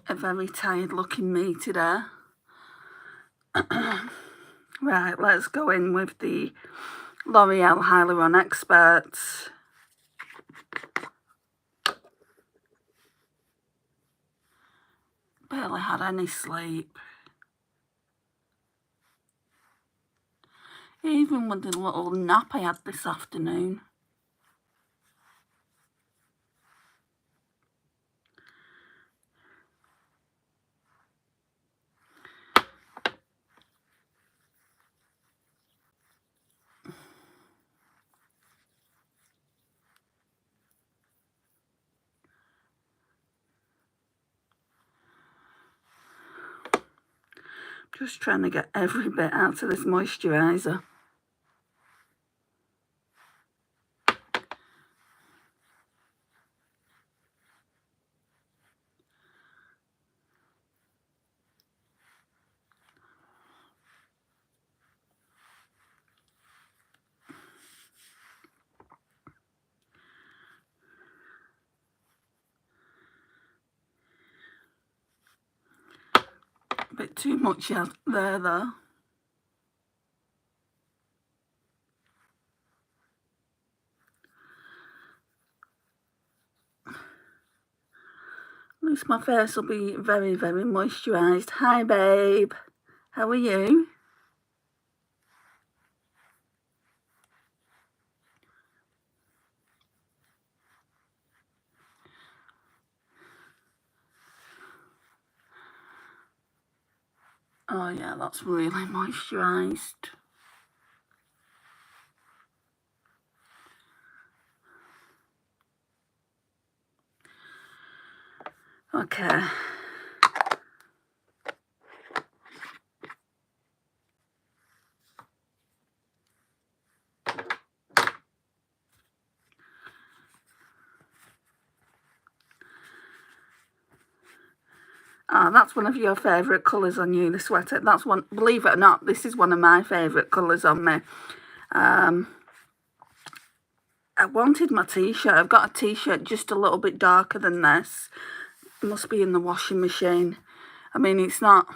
a very tired looking me today. Right, let's go in with the L'Oreal Hyaluron Experts. Barely had any sleep. Even with the little nap I had this afternoon. Just trying to get every bit out of this moisturiser. A bit too much there though. At least my face will be very, very moisturised. Hi babe, how are you? Oh yeah, that's really moisturised. Okay. Ah, that's one of your favourite colours on you, the sweater. That's one, believe it or not, this is one of my favourite colours on me. I wanted my t-shirt. I've got a t-shirt just a little bit darker than this. It must be in the washing machine. I mean, it's not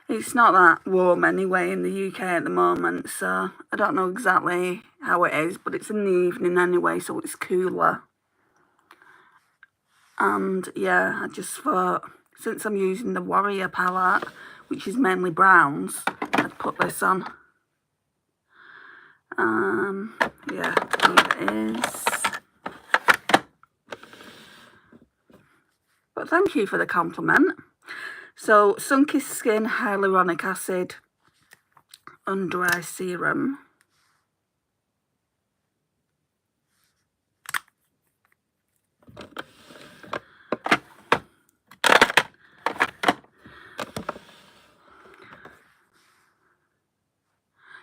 that warm anyway in the UK at the moment, so I don't know exactly how it is, but it's in the evening anyway, so it's cooler. And yeah, I just thought, since I'm using the Warrior palette, which is mainly browns, I'd put this on. Yeah, here it is. But thank you for the compliment. So, Sun-Kissed Skin Hyaluronic Acid Under Eye Serum.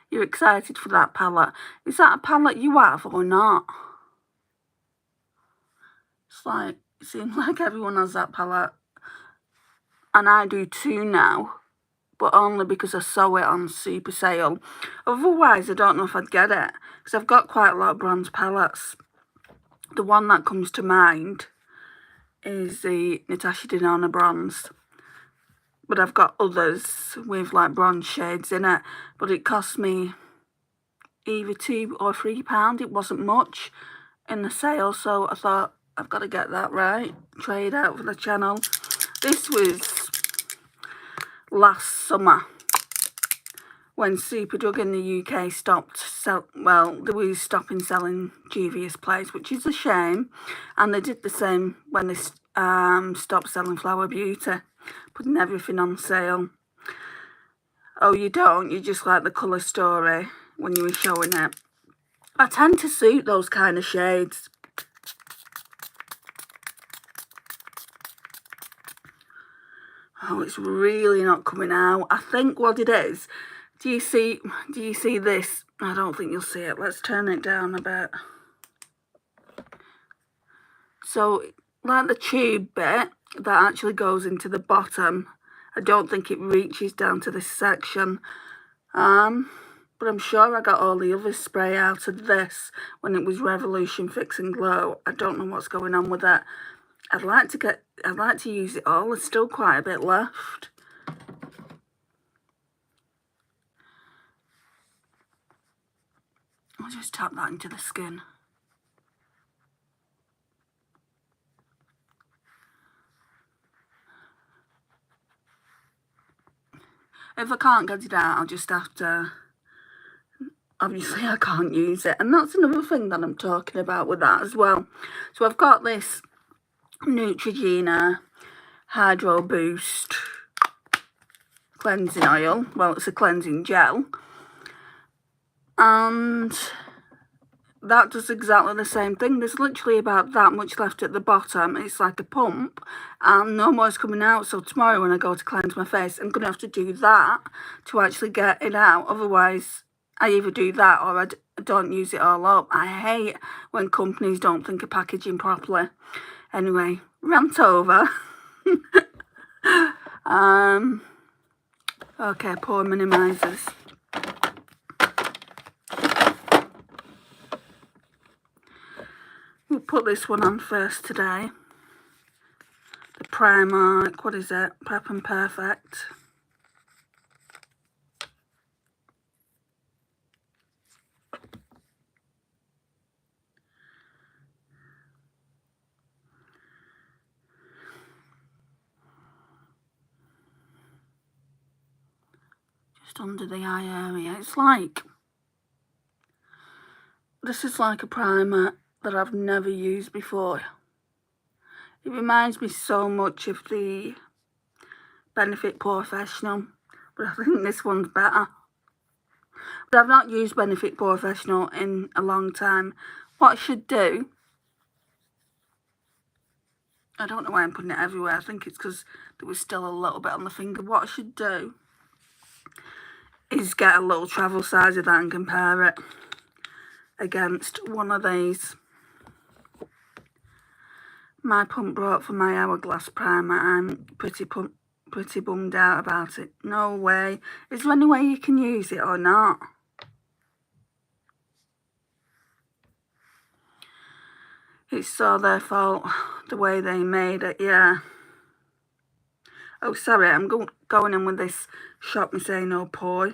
You're excited for that palette. Is that a palette you have or not? It's like, it seems like everyone has that palette. And I do too now, but only because I saw it on super sale. Otherwise, I don't know if I'd get it, because I've got quite a lot of bronze palettes. The one that comes to mind is the Natasha Denona bronze. But I've got others with like bronze shades in it. But it cost me either £2 or £3. It wasn't much in the sale, so I thought I've got to get that right. Try it out for the channel. This was last summer when Superdrug in the UK stopped they were stopping selling Juvia'S plates, which is a shame. And they did the same when they stopped selling Flower Beauty, putting everything on sale. Oh, you don't? You just like the colour story when you were showing it. I tend to suit those kind of shades. Oh, it's really not coming out. I think what it is, do you see this? I don't think you'll see it. Let's turn it down a bit. So, like the tube bit that actually goes into the bottom, I don't think it reaches down to this section. But I'm sure I got all the other spray out of this when it was Revolution Fix and Glow. I don't know what's going on with it. I'd like to use it all. There's still quite a bit left. I'll just tap that into the skin. If I can't get it out, I'll just have to... Obviously, I can't use it. And that's another thing that I'm talking about with that as well. So I've got this Neutrogena Hydro Boost cleansing oil. Well, it's a cleansing gel. And that does exactly the same thing. There's literally about that much left at the bottom. It's like a pump and no more is coming out. So tomorrow when I go to cleanse my face, I'm going to have to do that to actually get it out. Otherwise, I either do that or I don't use it all up. I hate when companies don't think of packaging properly. Anyway, rant over. Okay, pore minimizers. We'll put this one on first today. The Primark, what is it? Prep and Perfect. Just under the eye area. It's like, this is like a primer that I've never used before. It reminds me so much of the Benefit Professional, but I think this one's better. But I've not used Benefit Professional in a long time. What I should do, I don't know why I'm putting it everywhere. I think it's because there was still a little bit on the finger. What I should do is get a little travel size of that and compare it against one of these. My pump brought for my Hourglass primer. I'm pretty bummed out about it. No way. Is there any way you can use it or not? It's so their fault, the way they made it, yeah. Oh, sorry, I'm going in with this Shop Me Say No Poi,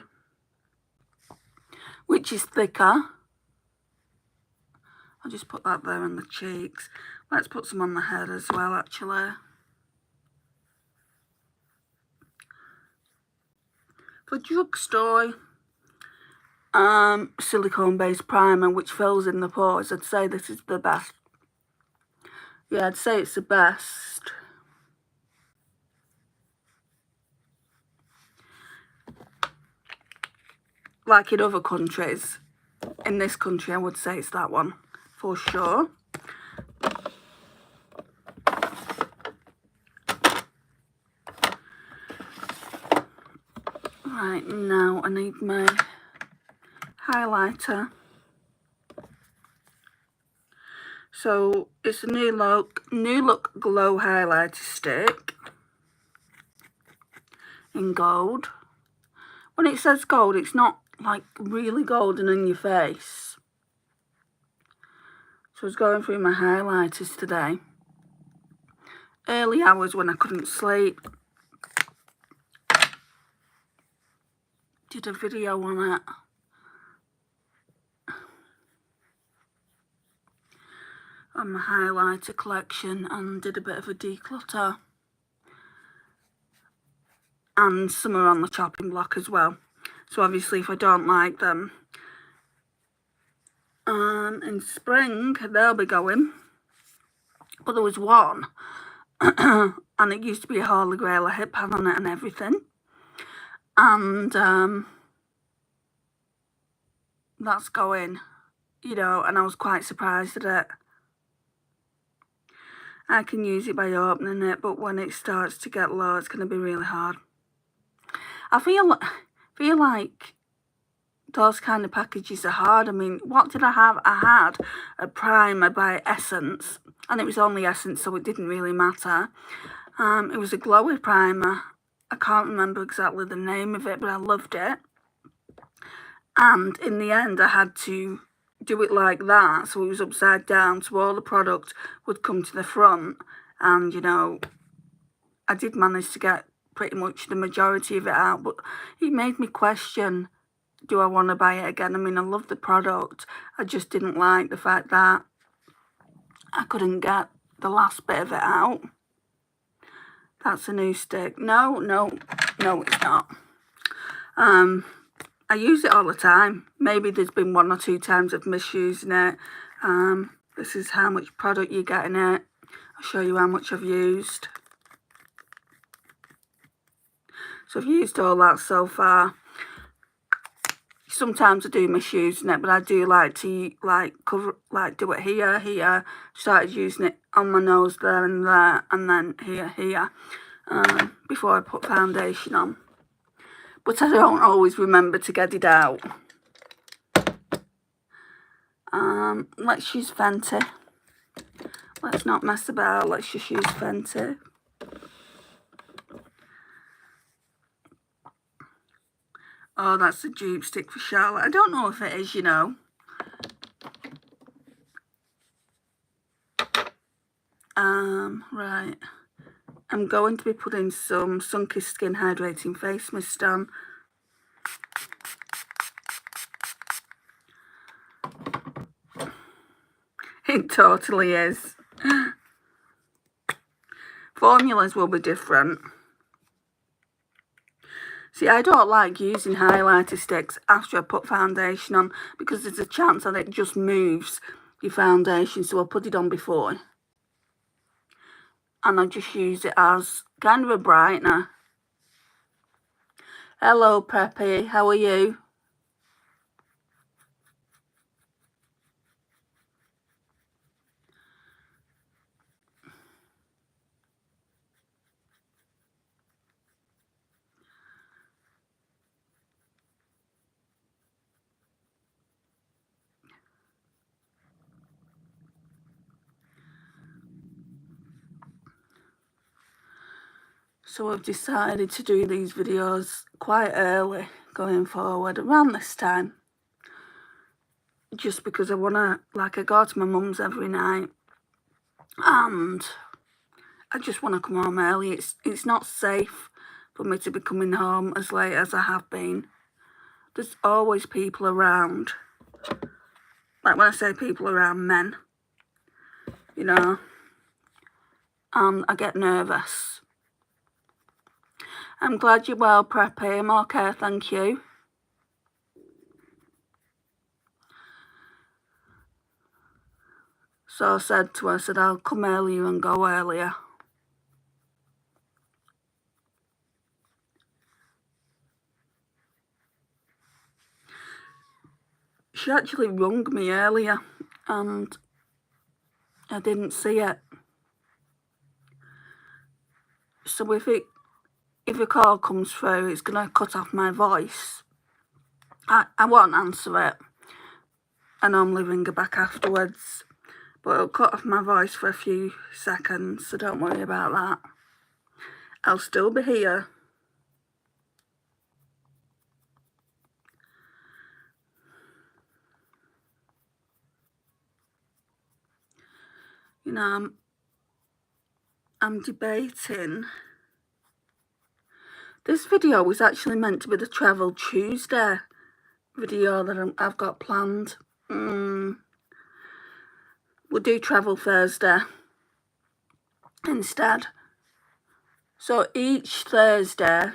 which is thicker. I'll just put that there on the cheeks. Let's put some on the head as well, actually. For drugstore silicone-based primer, which fills in the pores, I'd say this is the best. Yeah, I'd say it's the best. Like in other countries, in this country, I would say it's that one, for sure. Right, now I need my highlighter. So it's a New Look Glow Highlighter Stick in gold. When it says gold, it's not like really golden in your face. So I was going through my highlighters today. Early hours when I couldn't sleep. Did a video on it. On my highlighter collection and did a bit of a declutter. And some are on the chopping block as well. So obviously if I don't like them in spring, they'll be going. But there was one and it used to be a Holy Grail, a hip pad on it and everything. And that's going, you know, and I was quite surprised at it. I can use it by opening it, but when it starts to get low, it's going to be really hard. I feel like those kind of packages are hard. I mean, what did I have? I had a primer by Essence, and it was only Essence, so it didn't really matter. It was a glowy primer. I can't remember exactly the name of it, but I loved it. And in the end, I had to do it like that, so it was upside down, so all the product would come to the front, and you know, I did manage to get pretty much the majority of it out, but it made me question, do I want to buy it again? I mean, I love the product, I just didn't like the fact that I couldn't get the last bit of it out. That's a new stick. No, it's not. I use it all the time. Maybe there's been 1 or 2 times I've misused it. This is how much product you get in it. I'll show you how much I've used. So I've used all that so far. Sometimes I do misuse it, but I do like to do it here. Started using it on my nose there, and then here, before I put foundation on. But I don't always remember to get it out. Let's use Fenty. Let's not mess about, let's just use Fenty. Oh, that's a dupe stick for Charlotte. I don't know if it is, you know. Right. I'm going to be putting some Sun-Kissed Skin Hydrating Face Mist on. It totally is. Formulas will be different. See, I don't like using highlighter sticks after I put foundation on because there's a chance that it just moves your foundation, so I'll put it on before. And I just use it as kind of a brightener. Hello, Preppy, how are you? So I've decided to do these videos quite early going forward, around this time. Just because I want to, like, I go to my mum's every night and I just want to come home early. It's not safe for me to be coming home as late as I have been. There's always people around. Like, when I say people around, men, you know, and I get nervous. I'm glad you're well, Preppy. I'm okay, thank you. So I said to her, I said, I'll come earlier and go earlier. She actually rung me earlier and I didn't see it. So if a call comes through, it's going to cut off my voice. I won't answer it. I normally ring her back afterwards. But it'll cut off my voice for a few seconds, so don't worry about that. I'll still be here. You know, I'm debating. This video was actually meant to be the Travel Tuesday video that I've got planned. We'll do Travel Thursday instead. So each Thursday,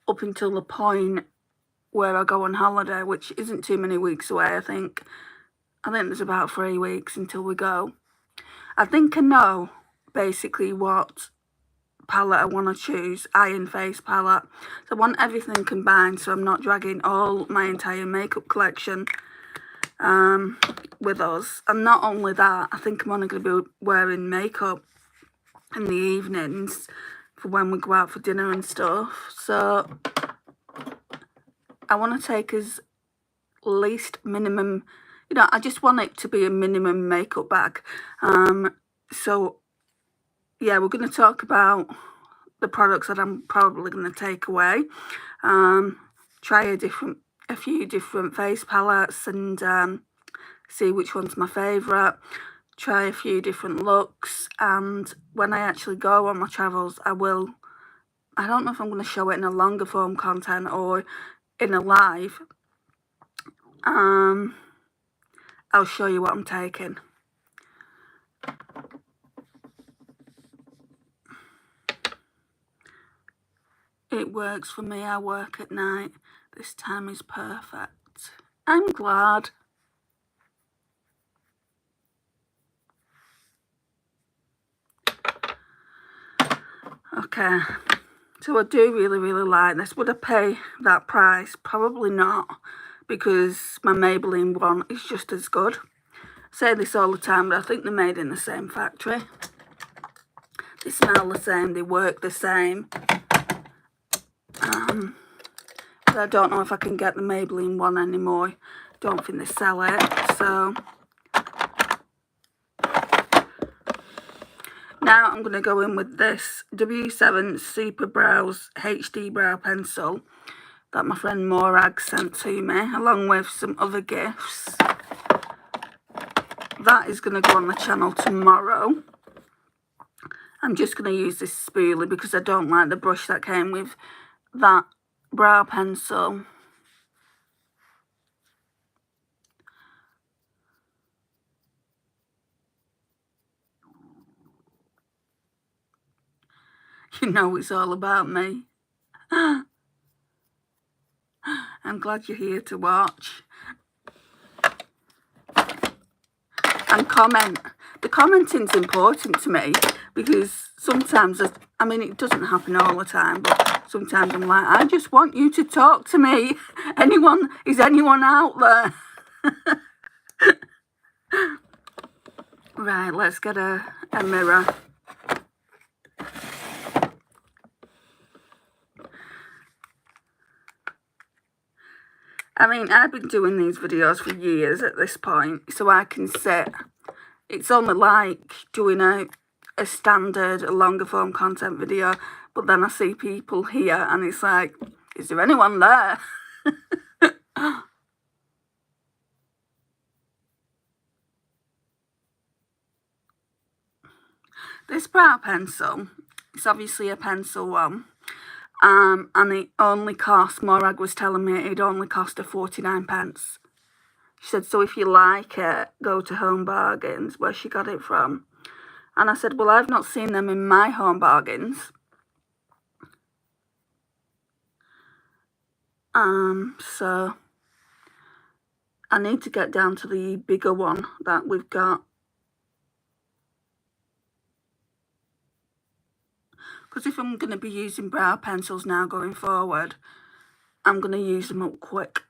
up until the point where I go on holiday, which isn't too many weeks away, I think there's about 3 weeks until we go. I think I know basically what palette I want to choose, eye and face palette. So I want everything combined, so I'm not dragging all my entire makeup collection with us. And not only that, I think I'm only going to be wearing makeup in the evenings for when we go out for dinner and stuff. So I want to take as least minimum, you know, I just want it to be a minimum makeup bag. So yeah, we're going to talk about the products that I'm probably going to take away. Try a few different face palettes and see which one's my favourite. try a few different looks, and when I actually go on my travels, I don't know if I'm going to show it in a longer form content or in a live. I'll show you what I'm taking. It works for me. I work at night. This time is perfect. I'm glad. Okay, so I do really like this. Would I pay that price? Probably not, because my Maybelline one is just as good. I say this all the time, but I think they're made in the same factory. They smell the same, they work the same. But I don't know if I can get the Maybelline one anymore. Don't think they sell it, so now I'm going to go in with this W7 Super Brows HD Brow Pencil that my friend Morag sent to me, along with some other gifts. That is going to go on the channel tomorrow. I'm just going to use this spoolie because I don't like the brush that came with that brow pencil. You know it's all about me. I'm glad you're here to watch. And comment. The commenting's important to me because sometimes, I mean, it doesn't happen all the time, but sometimes I'm like, I just want you to talk to me. Is anyone out there? Right, let's get a mirror. I mean, I've been doing these videos for years at this point, so I can sit. It's only like doing a standard, longer form content video, but then I see people here and it's like, is there anyone there? This brow pencil, it's obviously a pencil one. And it only cost, Morag was telling me it only cost her 49p. She said, so if you like it, go to Home Bargains, where she got it from. And I said, well, I've not seen them in my Home Bargains. So I need to get down to the bigger one that we've got. Because if I'm going to be using brow pencils now going forward, I'm going to use them up quick.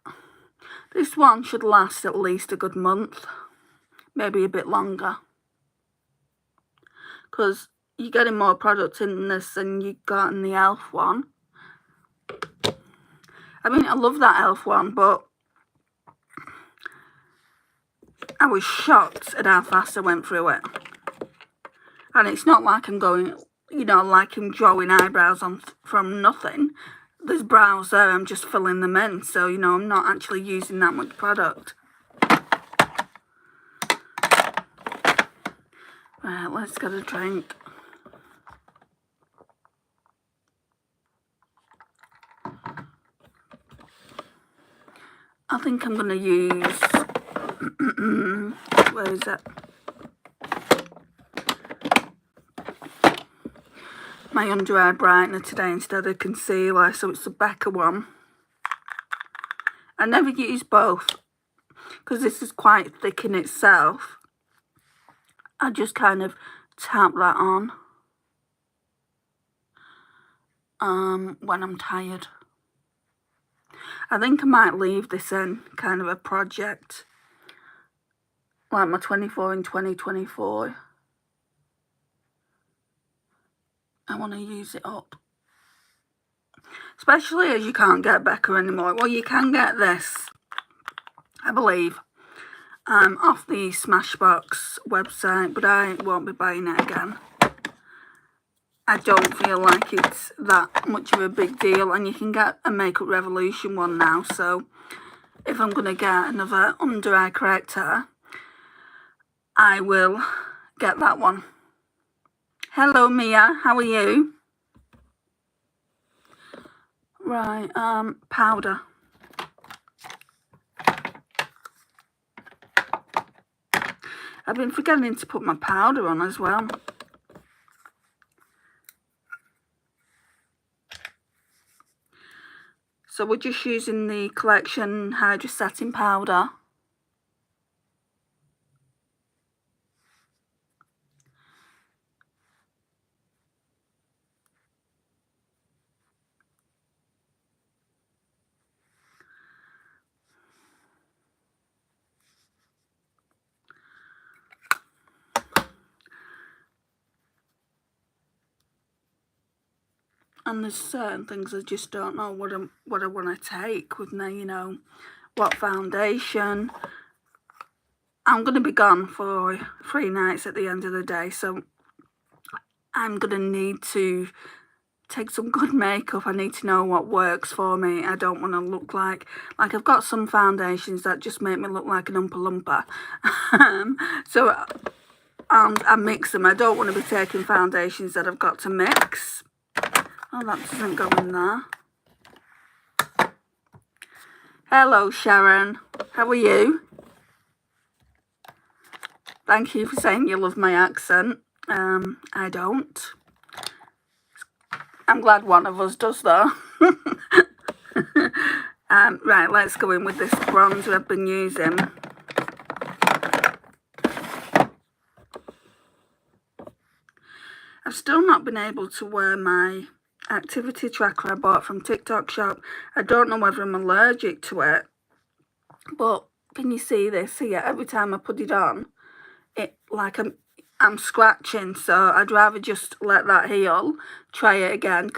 This one should last at least a good month, maybe a bit longer. Because you're getting more product in this than you got in the e.l.f. one. I mean, I love that e.l.f. one, but I was shocked at how fast I went through it. And it's not like I'm going, you know, like I'm drawing eyebrows on from nothing. There's brows there, I'm just filling them in. So, you know, I'm not actually using that much product. Right, let's get a drink. I think I'm going to use, where is it? My under eye brightener today instead of concealer, so it's the Becca one. I never use both because this is quite thick in itself. I just kind of tap that on when I'm tired. I think I might leave this in kind of a project, like my 24 in 2024. I want to use it up. Especially as you can't get Becca anymore. Well, you can get this, I believe, off the Smashbox website, but I won't be buying it again. I don't feel like it's that much of a big deal, and you can get a Makeup Revolution one now, so if I'm going to get another under eye corrector, I will get that one. Hello, Mia. How are you? Right, powder. I've been forgetting to put my powder on as well. So we're just using the Collection Hydrosetting powder. And there's certain things I just don't know what I want to take with me, you know, what foundation. I'm going to be gone for 3 nights at the end of the day, so I'm going to need to take some good makeup. I need to know what works for me. I don't want to look like I've got some foundations that just make me look like an Oompa Loompa. So I mix them. I don't want to be taking foundations that I've got to mix. Oh, that doesn't go in there. Hello, Sharon. How are you? Thank you for saying you love my accent. I don't. I'm glad one of us does, though. Right, let's go in with this bronzer I've been using. I've still not been able to wear my activity tracker I bought from TikTok shop. I don't know whether I'm allergic to it, but can you see this here? Every time I put it on, it like I'm scratching, so I'd rather just let that heal, try it again.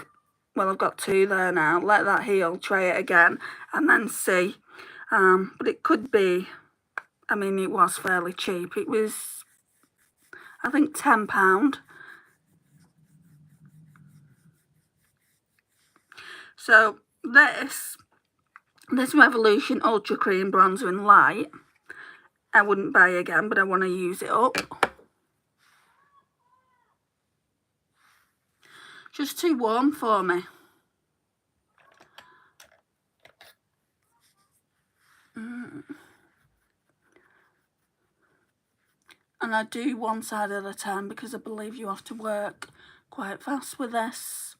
Well, I've got 2 there now. Let that heal, try it again, and then see. But it could be, I mean, it was fairly cheap. It was, I think, £10. So this Revolution Ultra Cream Bronzer in Light, I wouldn't buy again, but I want to use it up. Just too warm for me. And I do one side at a time because I believe you have to work quite fast with this.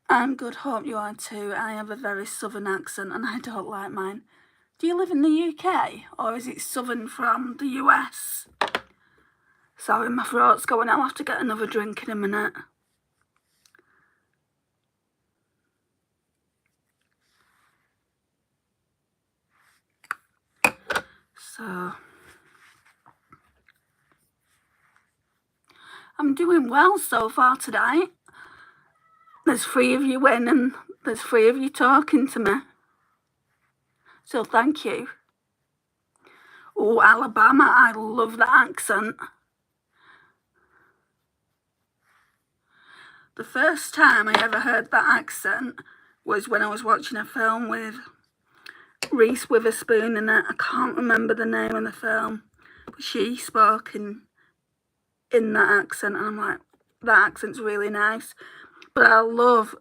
I'm good, hope you are too. I have a very southern accent and I don't like mine. Do you live in the UK or is it southern from the US? Sorry, my throat's going. I'll have to get another drink in a minute. So, I'm doing well so far today. There's 3 of you in and there's 3 of you talking to me. So thank you. Oh, Alabama, I love that accent. The first time I ever heard that accent was when I was watching a film with Reese Witherspoon in it. I can't remember the name of the film, but she spoke in that accent, and I'm like, that accent's really nice. But I love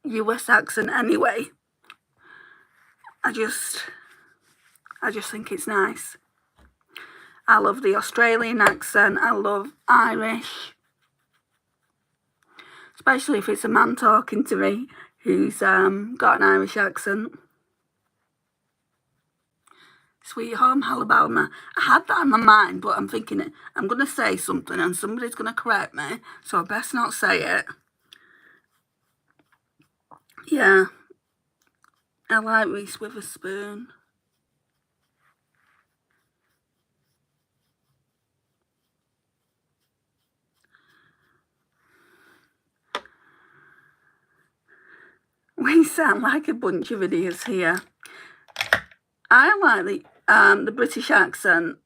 US accent anyway. I just think it's nice. I love the Australian accent. I love Irish, especially if it's a man talking to me who's got an Irish accent. Sweet Home Alabama. I had that in my mind, but I'm thinking I'm going to say something and somebody's going to correct me, so I best not say it. Yeah, I like Reese Witherspoon. We sound like a bunch of idiots here. I like the British accent,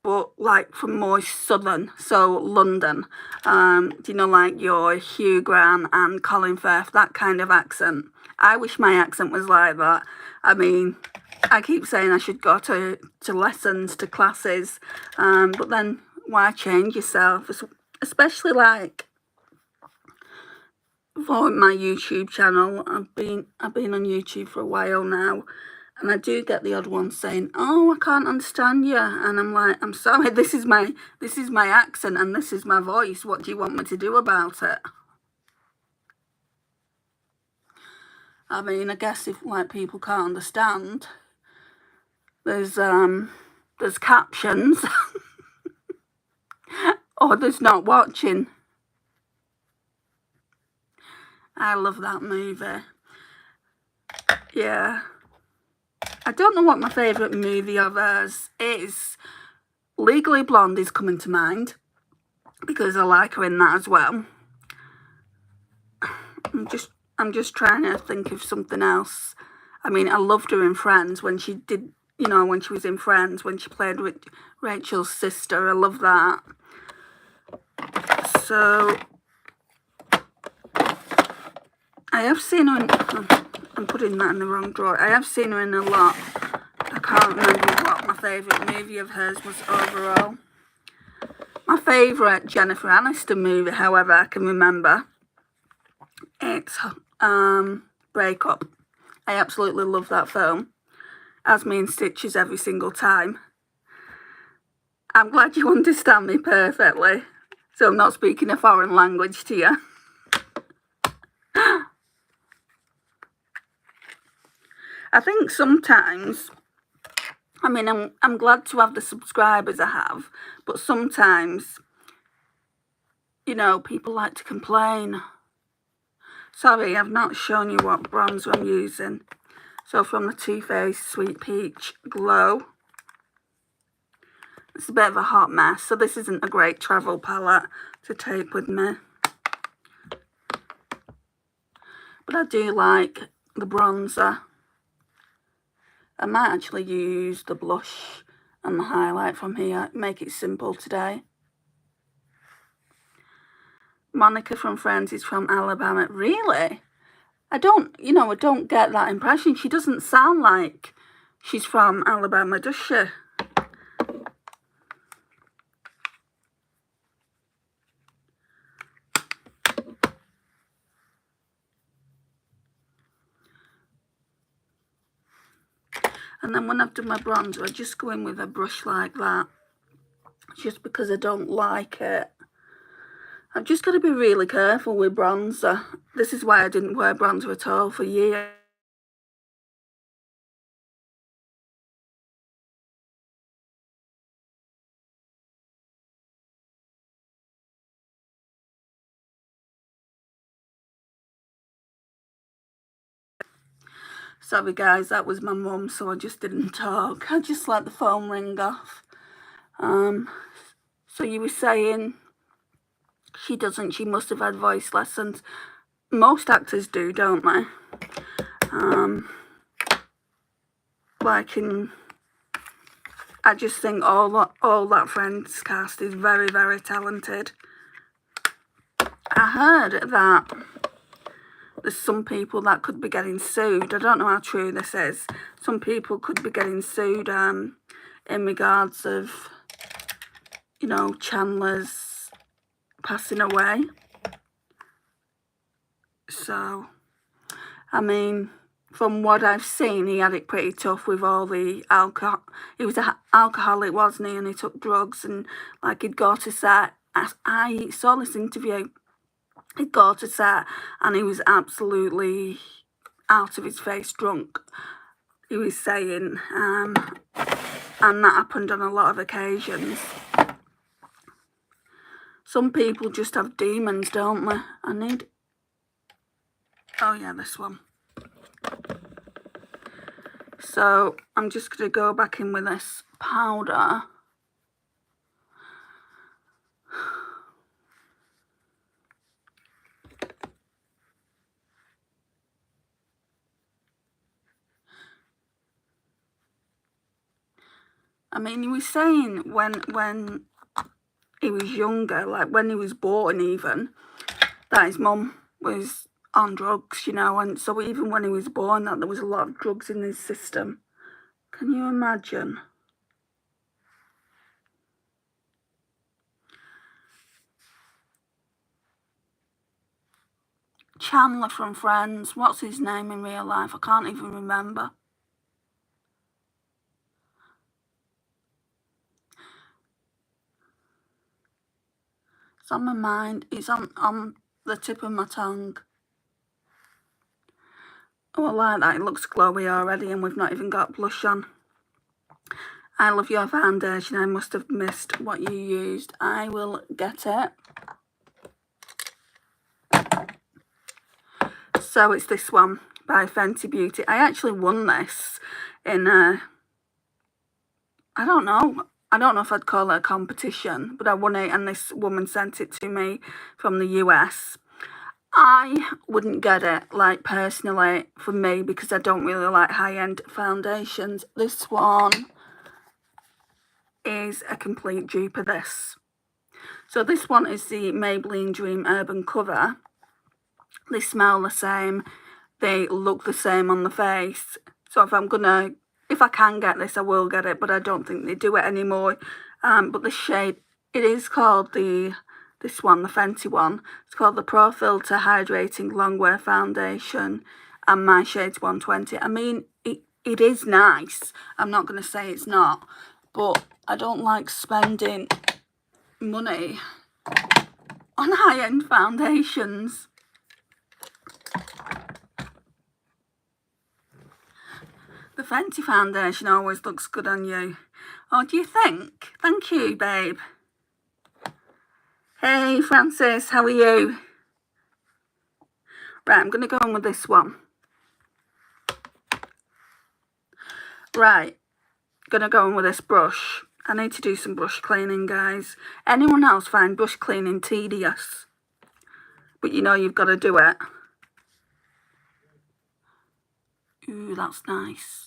but like from more southern, so London. Do you know, like your Hugh Grant and Colin Firth, that kind of accent. I wish my accent was like that. I mean, I keep saying I should go to lessons, to classes, but then why change yourself? Especially like for my YouTube channel. I've been on YouTube for a while now, and I do get the odd one saying, "Oh, I can't understand you," and I'm like, "I'm sorry, this is my accent and this is my voice. What do you want me to do about it?" I mean, I guess if like people can't understand, there's captions or there's not watching. I love that movie. Yeah. I don't know what my favourite movie of hers is. Legally Blonde is coming to mind because I like her in that as well. I'm just trying to think of something else. I mean, I loved her in Friends when she did, you know, when she was in Friends, when she played with Rachel's sister. I love that. So I have seen her in, I'm putting that in the wrong drawer. I have seen her in a lot. I can't remember what my favourite movie of hers was overall. My favourite Jennifer Aniston movie, however, I can remember, it's Breakup. I absolutely love that film. Has me in stitches every single time. I'm glad you understand me perfectly, so I'm not speaking a foreign language to you. I think sometimes, I mean, I'm glad to have the subscribers I have, but sometimes, you know, people like to complain. Sorry, I've not shown you what bronzer I'm using. So from the Too Faced Sweet Peach Glow. It's a bit of a hot mess, so this isn't a great travel palette to take with me. But I do like the bronzer. I might actually use the blush and the highlight from here, make it simple today. Monica from Friends is from Alabama. Really? I don't get that impression. She doesn't sound like she's from Alabama, does she? And then when I've done my bronzer, I just go in with a brush like that, just because I don't like it. I've just got to be really careful with bronzer. This is why I didn't wear bronzer at all for years. Sorry guys, that was my mum, so I just didn't talk. I just let the phone ring off. So you were saying she must have had voice lessons. Most actors do, don't they? I just think all that Friends cast is very, very talented. I heard that there's some people that could be getting sued. I don't know how true this is. Some people could be getting sued in regards of, you know, Chandler's passing away. So, I mean, from what I've seen, he had it pretty tough with all the alcohol. He was an alcoholic, wasn't he? And he took drugs, and like he'd go to set. I saw this interview. He'd go to set, and he was absolutely out of his face drunk. He was saying, and that happened on a lot of occasions. Some people just have demons, don't they? Oh yeah, this one. So I'm just going to go back in with this powder. I mean, he was saying when he was younger, like when he was born even, that his mum was on drugs, you know, and so even when he was born, that there was a lot of drugs in his system. Can you imagine? Chandler from Friends. What's his name in real life? I can't even remember. It's on my mind. It's on the tip of my tongue. Oh, I like that. It looks glowy already and we've not even got blush on. I love your foundation. I must have missed what you used. I will get it. So it's this one by Fenty Beauty. I actually won this in I don't know if I'd call it a competition, but I won it and this woman sent it to me from the US. I wouldn't get it, like, personally, for me, because I don't really like high-end foundations. This one is a complete dupe of this. So this one is the Maybelline Dream Urban Cover. They smell the same. They look the same on the face. So if I can get this, I will get it, but I don't think they do it anymore. But the shade, it is called this one, the Fenty one. It's called the Pro Filter Hydrating Longwear Foundation, and my shade's 120. I mean, it is nice. I'm not going to say it's not, but I don't like spending money on high-end foundations. The Fenty foundation always looks good on you. Oh, do you think? Thank you, babe. Hey, Francis, how are you? Right, I'm going to go on with this one. Right, going to go on with this brush. I need to do some brush cleaning, guys. Anyone else find brush cleaning tedious? But you know you've got to do it. Ooh, that's nice.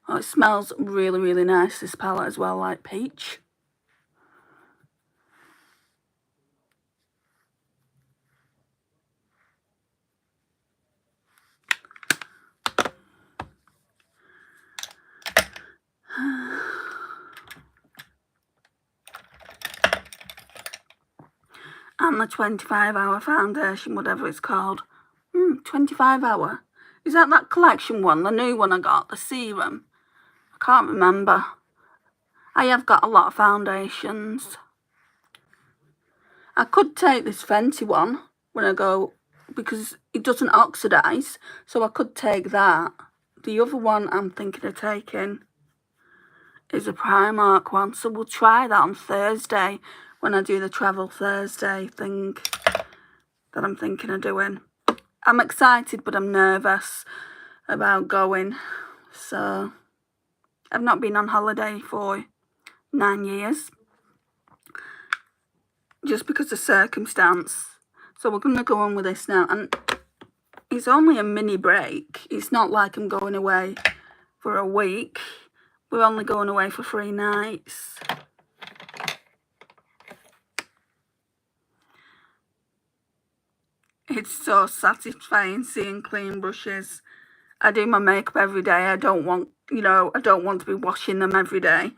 Oh, it smells really, really nice, this palette as well, like peach. And the 25-hour foundation, whatever it's called. 25-hour. Is that collection one, the new one I got, the serum? I can't remember. I have got a lot of foundations. I could take this Fenty one when I go, because it doesn't oxidise, so I could take that. The other one I'm thinking of taking is a Primark one, so we'll try that on Thursday when I do the Travel Thursday thing that I'm thinking of doing. I'm excited, but I'm nervous about going. So I've not been on holiday for 9 years, just because of circumstance. So we're going to go on with this now, and it's only a mini break. It's not like I'm going away for a week. We're only going away for 3 nights. It's so satisfying seeing clean brushes. I do my makeup every day. I don't want to be washing them every day.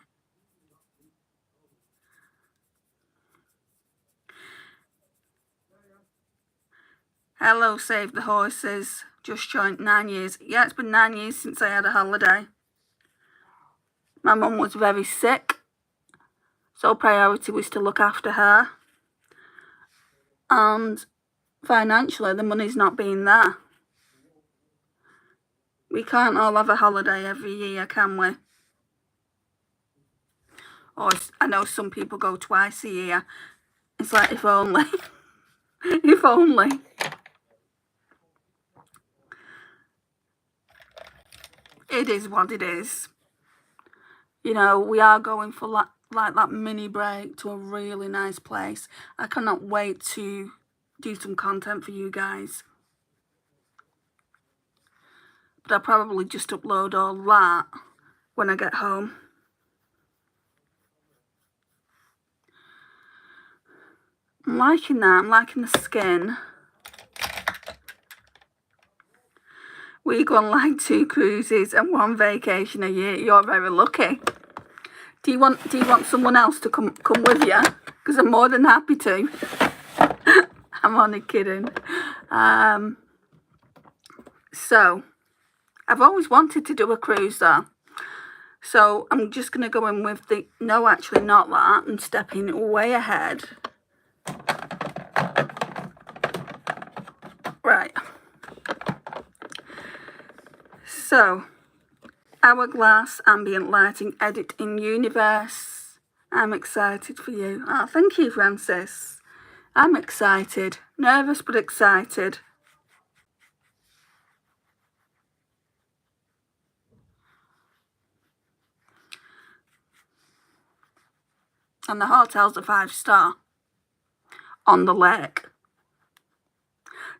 Hello, Save the Horses. Just joined 9 years. Yeah, it's been 9 years since I had a holiday. My mum was very sick, so priority was to look after her. And financially, the money's not been there. We can't all have a holiday every year, can we? Or I know some people go twice a year. It's like, if only. If only. It is what it is. You know, we are going for like that mini break to a really nice place. I cannot wait to do some content for you guys. But I'll probably just upload all that when I get home. I'm liking that. I'm liking the skin. We go on like 2 cruises and 1 vacation a year. You're very lucky. Do you want someone else to come with you? Because I'm more than happy to. I'm only kidding. So, I've always wanted to do a cruise though. So, I'm just going to go in with the... No, actually not that. I'm stepping way ahead. Right. So, Hourglass ambient lighting edit in Juvia'S. I'm excited for you. Oh, thank you, Francis. I'm excited. Nervous but excited. And the hotel's a 5-star on the lake.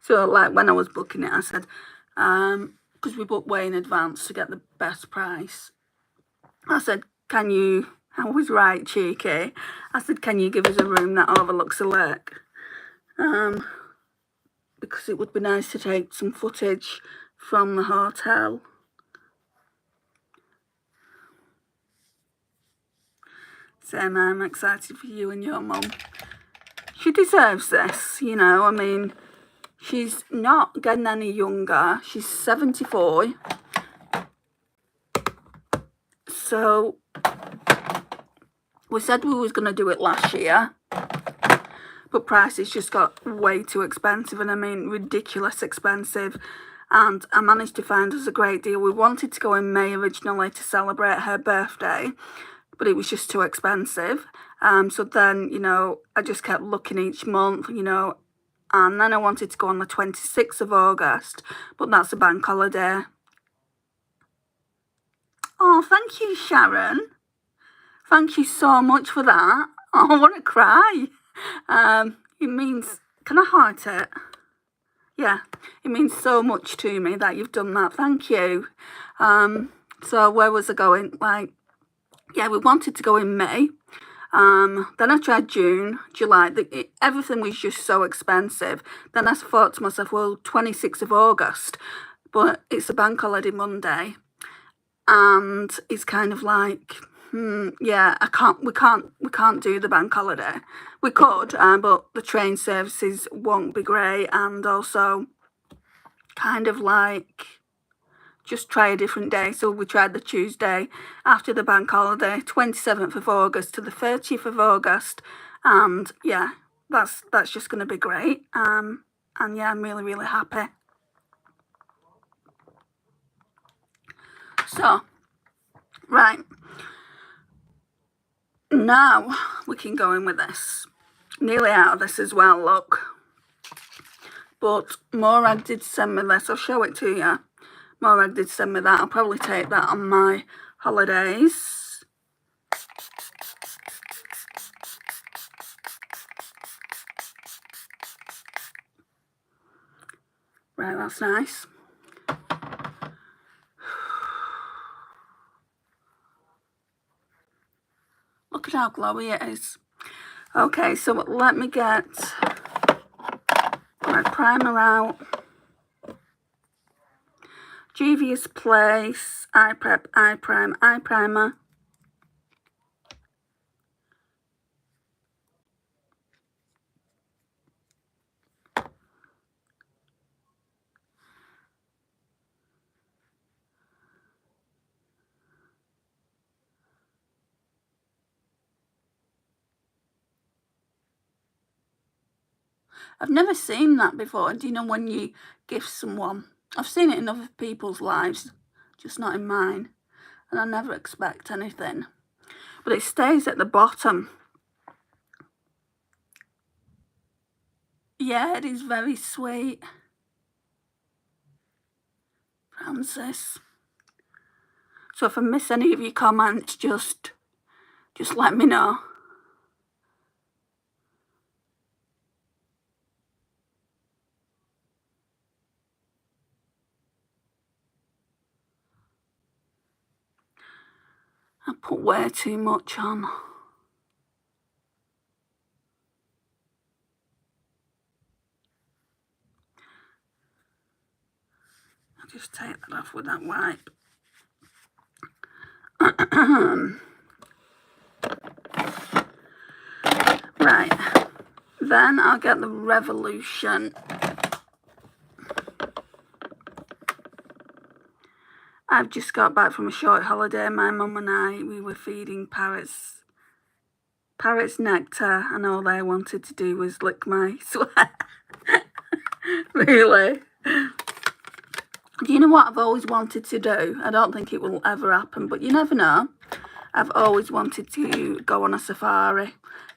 So, like, when I was booking it, I said, because we booked way in advance to get the best price. I said, can you... I was right cheeky. I said, can you give us a room that overlooks the lake? Because it would be nice to take some footage from the hotel. Sam, I'm excited for you and your mum. She deserves this, you know. I mean, she's not getting any younger. She's 74. So, we said we was going to do it last year. But prices just got way too expensive. And I mean, ridiculous expensive. And I managed to find us a great deal. We wanted to go in May originally to celebrate her birthday, but it was just too expensive. So then, you know, I just kept looking each month, you know, and then I wanted to go on the 26th of August, but that's a bank holiday. Oh, thank you, Sharon. Thank you so much for that. Oh, I want to cry. It means, can I heart it? Yeah, it means so much to me that you've done that. Thank you. So where was I going? Like, yeah, we wanted to go in May. Then I tried June, July. Everything was just so expensive. Then I thought to myself, well, 26th of August, but it's a bank holiday Monday, and it's kind of like, yeah, we can't do the bank holiday. We could, but the train services won't be great, and also kind of like just try a different day. So we tried the Tuesday after the bank holiday, 27th of August to the 30th of August, and yeah, that's just going to be great. And yeah, I'm really, really happy. So, right, now we can go in with this. Nearly out of this as well, look. But Morag did send me this. I'll show it to you. Morag did send me that. I'll probably take that on my holidays. Right, that's nice. Look at how glowy it is. Okay, so let me get my primer out. Juvia'S Place, Eye Prep, Eye Prime, Eye Primer. I've never seen that before. Do you know when you gift someone? I've seen it in other people's lives, just not in mine. And I never expect anything. But it stays at the bottom. Yeah, it is very sweet. Francis. So if I miss any of your comments, just let me know. I put way too much on. I'll just take that off with that wipe. Right, then I'll get the Revolution. I've just got back from a short holiday. My mum and I, we were feeding parrots nectar, and all they wanted to do was lick my sweat. Really. Do you know what I've always wanted to do? I don't think it will ever happen, but you never know. I've always wanted to go on a safari.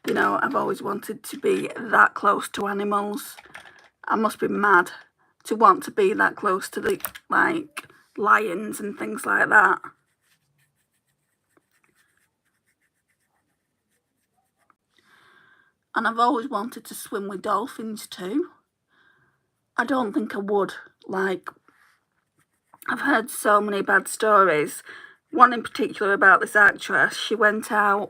You know, I've always wanted to be that close to animals. I must be mad to want to be that close to the, like, lions and things like that. And I've always wanted to swim with dolphins too. I don't think I would. Like, I've heard so many bad stories. One in particular about this actress. She went out,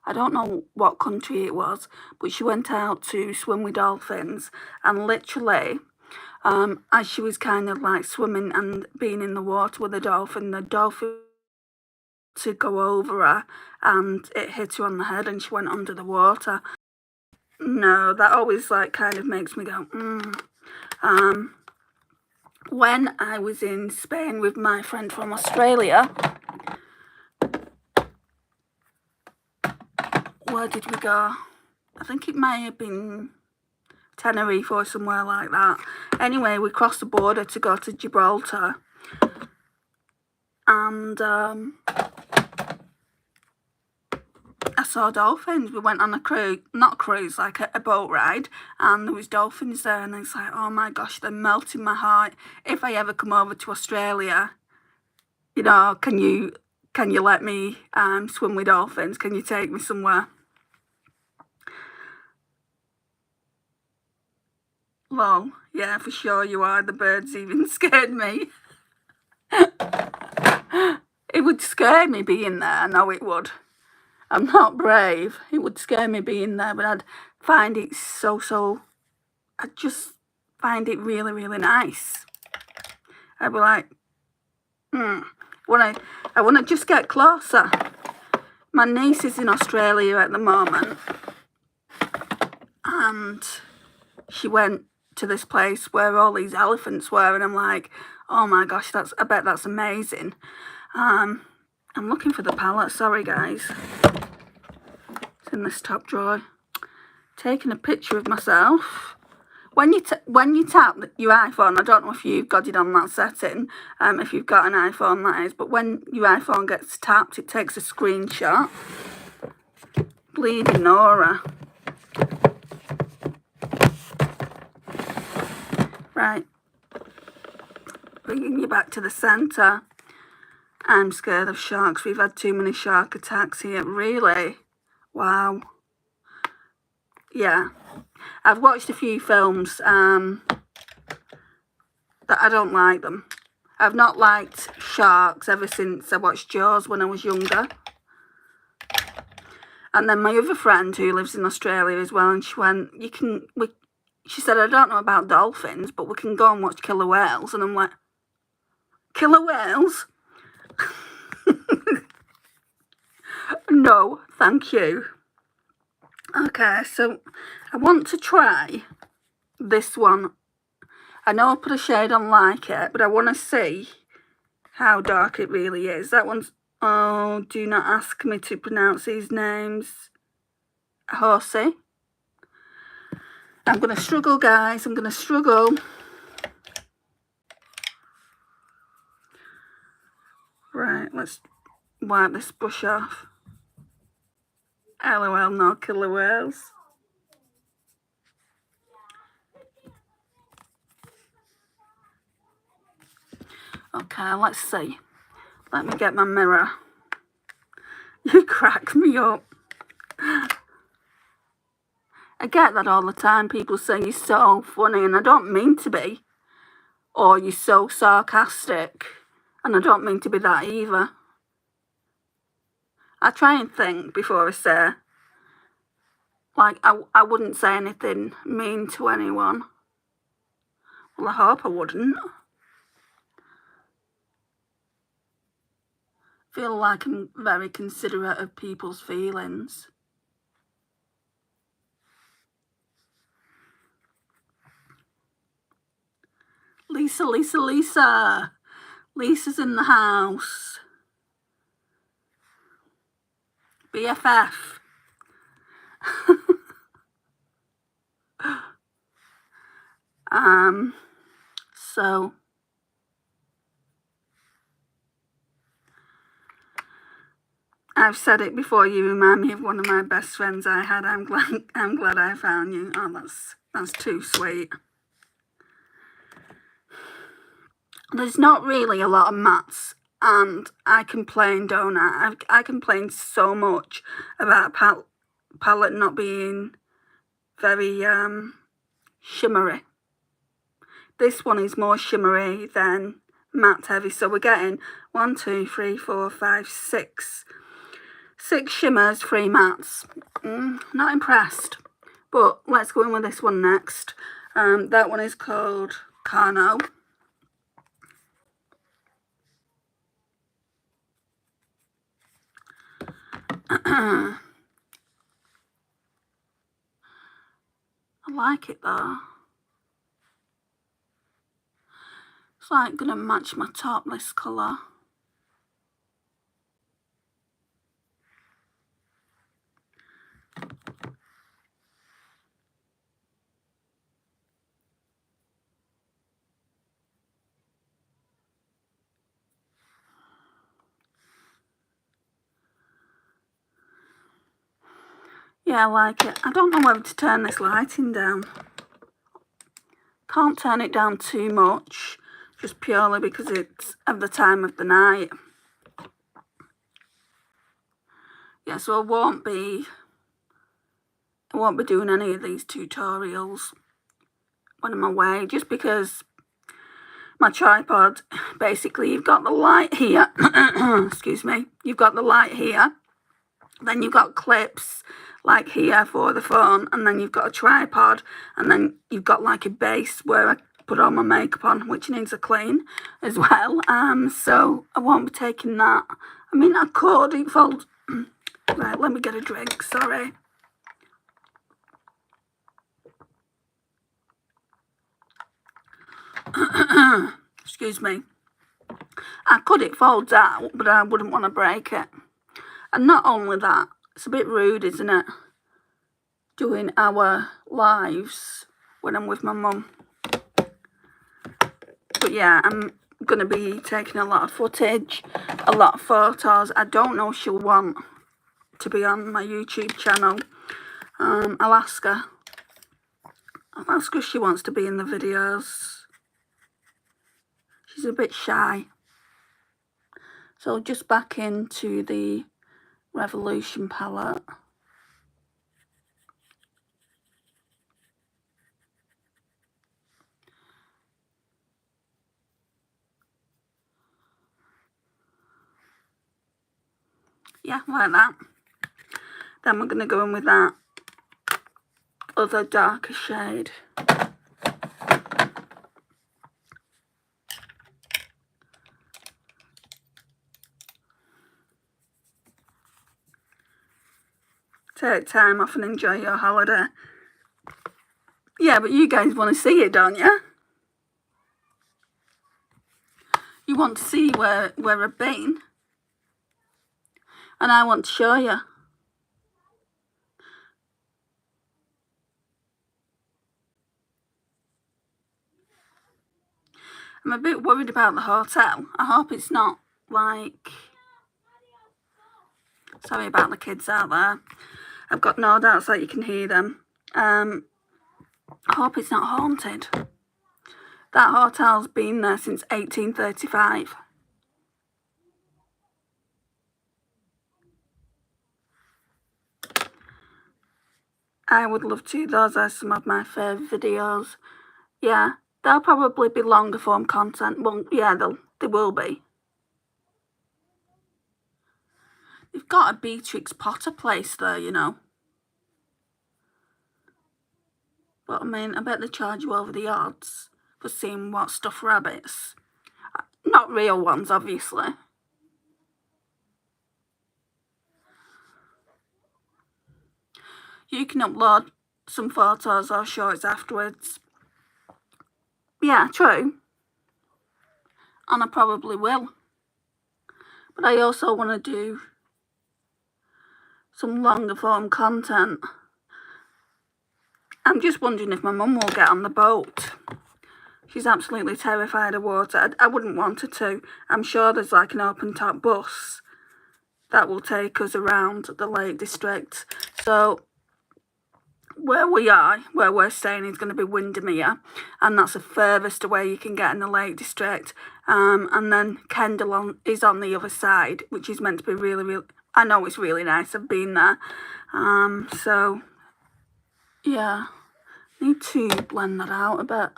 I don't know what country it was, but she went out to swim with dolphins, and literally, as she was kind of like swimming and being in the water with the dolphin to go over her, and it hit her on the head and she went under the water. No, that always like kind of makes me go, When I was in Spain with my friend from Australia, where did we go? I think it may have been Tenerife or somewhere like that. Anyway, we crossed the border to go to Gibraltar, and I saw dolphins. We went on a cruise, not a cruise, like a boat ride, and there was dolphins there, and it's like, oh my gosh, they're melting my heart. If I ever come over to Australia, you know, can you let me swim with dolphins? Can you take me somewhere? Lol, yeah, for sure you are. The birds even scared me. It would scare me being there, I know it would. I'm not brave. It would scare me being there, but I'd find it I'd just find it really, really nice. I'd be like, I want to just get closer. My niece is in Australia at the moment, and she went to this place where all these elephants were, and I'm like, oh my gosh, I bet that's amazing. I'm looking for the palette, sorry guys. It's in this top drawer. Taking a picture of myself. When you tap your iPhone, I don't know if you've got it on that setting, if you've got an iPhone that is, but when your iPhone gets tapped, it takes a screenshot. Bleeding Nora. Right. Bringing you back to the centre. I'm scared of sharks. We've had too many shark attacks here. Really? Wow. Yeah. I've watched a few films that I don't like them. I've not liked sharks ever since I watched Jaws when I was younger. And then my other friend who lives in Australia as well, and she went, she said, I don't know about dolphins, but we can go and watch killer whales. And I'm like, killer whales? No, thank you. Okay, so I want to try this one. I know I put a shade on like it, but I want to see how dark it really is. That one's, oh, do not ask me to pronounce these names. Horsey. I'm going to struggle, guys. I'm going to struggle. Right, let's wipe this brush off. LOL, no killer whales. Okay, let's see. Let me get my mirror. You crack me up. I get that all the time. People say you're so funny, and I don't mean to be. Or you're so sarcastic, and I don't mean to be that either. I try and think before I say. Like, I wouldn't say anything mean to anyone. Well, I hope I wouldn't. feel like I'm very considerate of people's feelings. Lisa, Lisa, Lisa. Lisa's in the house. BFF. So I've said it before, you remind me of one of my best friends I had. I'm glad I found you. Oh, that's too sweet. There's not really a lot of mats, and I complain, don't I? I complain so much about palette not being very shimmery. This one is more shimmery than matte heavy, so we're getting 1, 2, 3, 4, 5, 6 shimmers, 3 mattes. Not impressed, but let's go in with this one next. That one is called Carno. I like it though. It's like gonna match my top, this colour. Yeah, I like it. I don't know whether to turn this lighting down. Can't turn it down too much, just purely because it's at the time of the night. Yeah, so I won't be doing any of these tutorials when I'm away, just because my tripod, basically you've got the light here, excuse me, you've got the light here, then you've got clips like here for the phone, and then you've got a tripod, and then you've got like a base where I put all my makeup on, which needs a clean as well. So I won't be taking that. I mean, I could, it folds. Right, let me get a drink, sorry. Excuse me. I could, it folds out, but I wouldn't want to break it. And not only that, it's a bit rude, isn't it, doing our lives when I'm with my mum. But yeah, I'm going to be taking a lot of footage, a lot of photos. I don't know if she'll want to be on my YouTube channel. I'll ask her. I'll ask her if she wants to be in the videos. She's a bit shy. So just back into the Revolution palette. Yeah, like that. Then we're going to go in with that other darker shade. Take time off and enjoy your holiday. Yeah, but you guys want to see it, don't you? You want to see where I've been. And I want to show you. I'm a bit worried about the hotel. I hope it's not like... Sorry about the kids out there. I've got no doubts that you can hear them. I hope it's not haunted. That hotel's been there since 1835. I would love to. Those are some of my favourite videos. Yeah, they'll probably be longer form content. Well, yeah, they will be. They've got a Beatrix Potter place there, you know. But I mean, I bet they charge you over the odds for seeing what stuffed rabbits. Not real ones, obviously. You can upload some photos or shorts afterwards. Yeah, true. And I probably will. But I also want to do some longer form content. I'm just wondering if my mum will get on the boat. She's absolutely terrified of water. I wouldn't want her to. I'm sure there's like an open top bus that will take us around the Lake District. So where we're staying is going to be Windermere, and that's the furthest away you can get in the Lake District. And then Kendall is on the other side, which is meant to be really, really, I know it's really nice. I've been there. So yeah, need to blend that out a bit.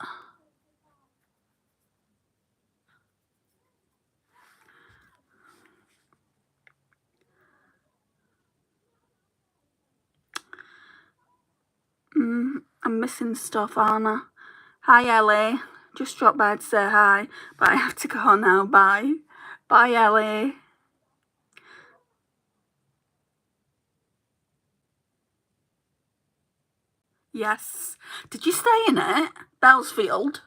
I'm missing stuff, aren't I? Hi, Ellie. Just dropped by to say hi, but I have to go now. Bye. Bye, Ellie. Yes. Did you stay in it? Bellsfield?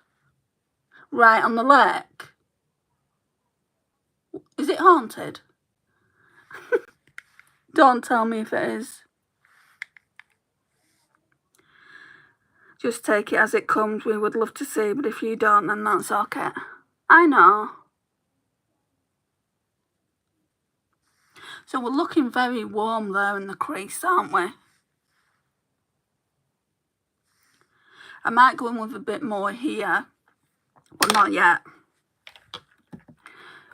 Right on the lake? Is it haunted? Don't tell me if it is. Just take it as it comes. We would love to see, but if you don't, then that's okay. I know. So we're looking very warm there in the crease, aren't we? I might go in with a bit more here, but not yet.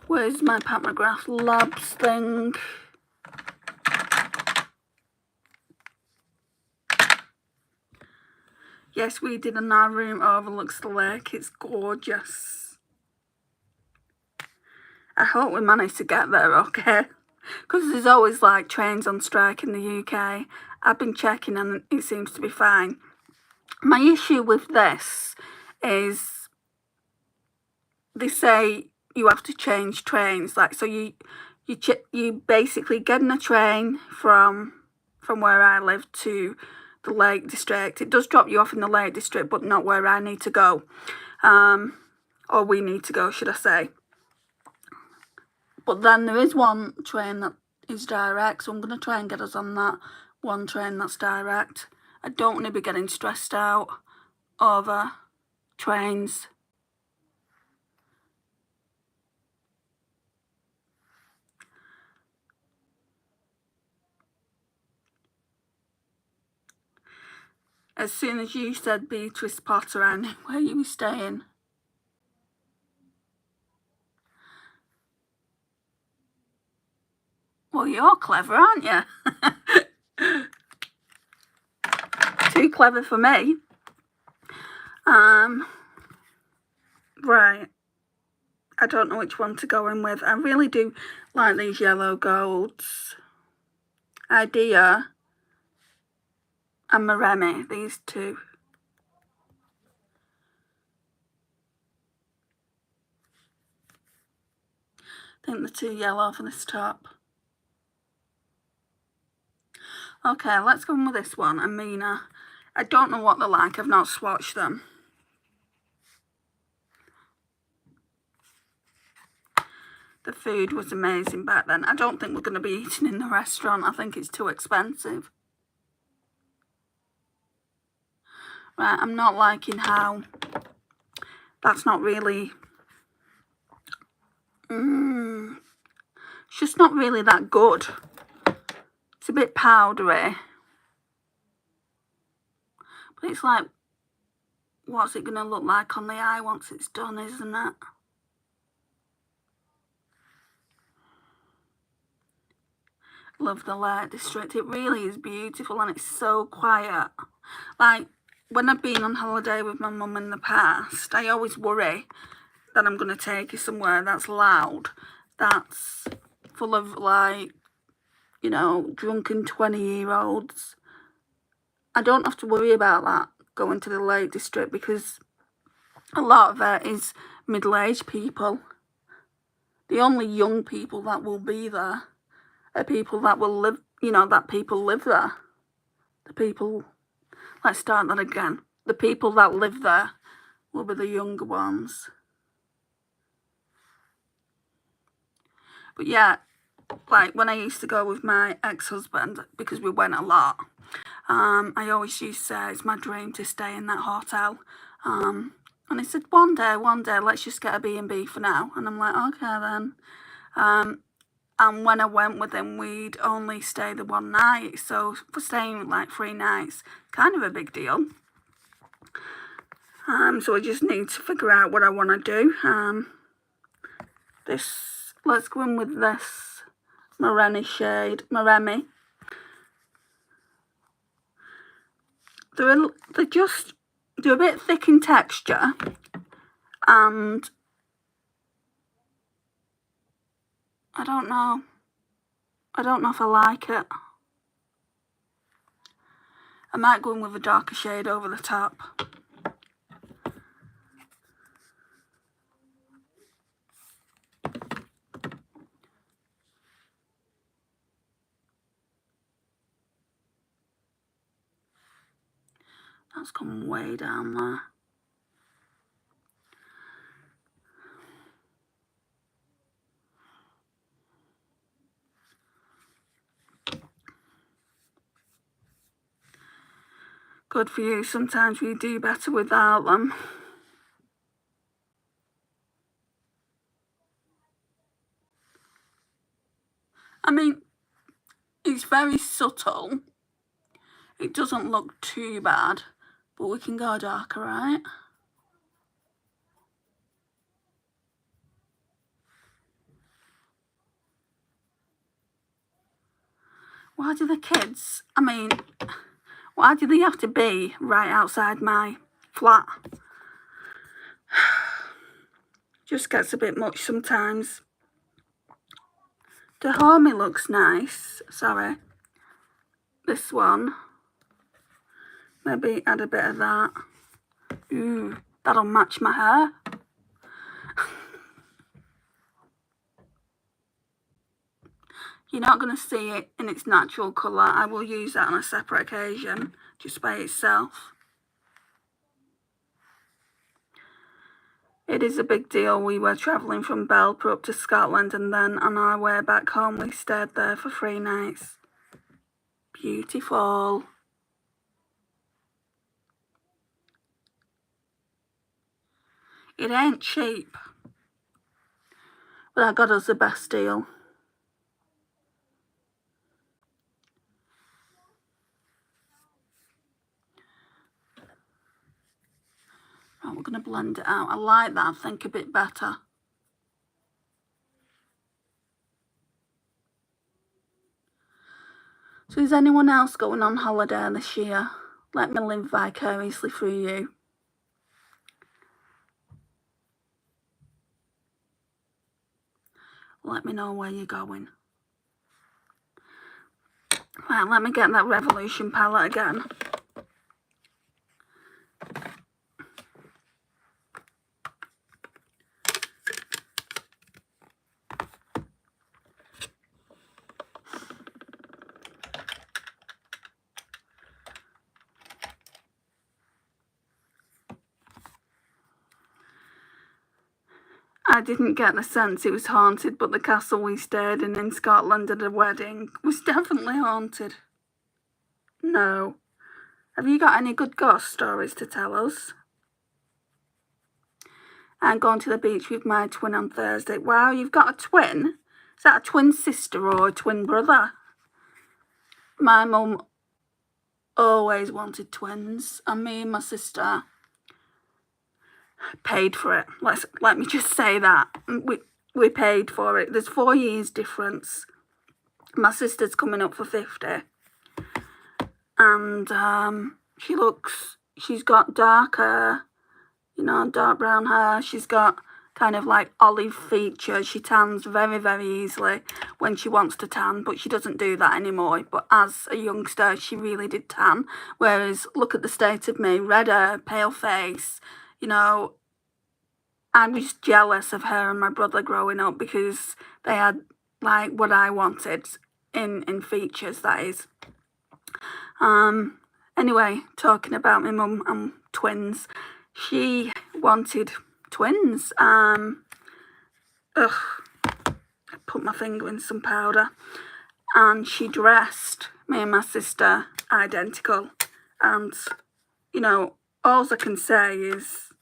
Where's my Pat McGrath Labs thing? Yes, we did, and our room overlooks the lake. It's gorgeous. I hope we manage to get there okay, because there's always like trains on strike in the UK. I've been checking and it seems to be fine. My issue with this is they say you have to change trains. Like, so you basically get in a train from where I live to the Lake District. It does drop you off in the Lake District, but not where I need to go, or we need to go, should I say. But then there is one train that is direct, so I'm going to try and get us on that one train that's direct. I don't want to be getting stressed out over trains. As soon as you said Beatrice Potter, I knew where you were staying. Well, you're clever, aren't you? Too clever for me. Right. I don't know which one to go in with. I really do like these yellow golds. Idea and Maremi, these two. I think they're too yellow for this top. Okay, let's go in with this one, Amina. I don't know what they're like. I've not swatched them. The food was amazing back then. I don't think we're going to be eating in the restaurant. I think it's too expensive. Right, I'm not liking how that's not really... It's just not really that good. It's a bit powdery. But it's like, what's it going to look like on the eye once it's done, isn't it? Love the Lake District. It really is beautiful and it's so quiet. Like, when I've been on holiday with my mum in the past, I always worry that I'm going to take her somewhere that's loud, that's full of, like, you know, drunken 20-year-olds. I don't have to worry about that going to the Lake District because a lot of it is middle-aged people. The only young people that will be there are people that will live, you know, that people live there. The people, let's start that again. The people that live there will be the younger ones. But yeah, like when I used to go with my ex-husband, because we went a lot, I always used to say it's my dream to stay in that hotel. And he said, one day, let's just get a B&B for now. And I'm like, okay then. And when I went with him, we'd only stay the one night. So for staying like 3 nights, kind of a big deal. So I just need to figure out what I want to do. Let's go in with this Moreni shade, Moremi. They're a bit thick in texture, and I don't know if I like it. I might go in with a darker shade over the top. That's come way down there. Good for you. Sometimes we do better without them. I mean, it's very subtle. It doesn't look too bad, but we can go darker, right? Why do the kids, why do they have to be right outside my flat? Just gets a bit much sometimes. The homie looks nice. Sorry. This one. Maybe add a bit of that. Ooh, that'll match my hair. You're not going to see it in its natural colour. I will use that on a separate occasion, just by itself. It is a big deal. We were travelling from Belper up to Scotland, and then on our way back home we stayed there for 3 nights. Beautiful. It ain't cheap, but I got us the best deal. Right, we're going to blend it out. I like that, I think, a bit better. So is anyone else going on holiday this year? Let me live vicariously through you. Let me know where you're going. Right, let me get that Revolution palette again. I didn't get the sense it was haunted, but the castle we stayed in Scotland at a wedding was definitely haunted. No. Have you got any good ghost stories to tell us? I'm going to the beach with my twin on Thursday. Wow, you've got a twin? Is that a twin sister or a twin brother? My mum always wanted twins, and me and my sister paid for it. Let me just say that. We paid for it. There's 4 years difference. My sister's coming up for 50. And she's got darker, dark brown hair. She's got kind of like olive features. She tans very, very easily when she wants to tan, but she doesn't do that anymore. But as a youngster, she really did tan. Whereas, look at the state of me, red hair, pale face, I'm just jealous of her and my brother growing up because they had like what I wanted in features, that is. Anyway, talking about my mum and twins, she wanted twins. Ugh, I put my finger in some powder, and she dressed me and my sister identical. And, you know, all I can say is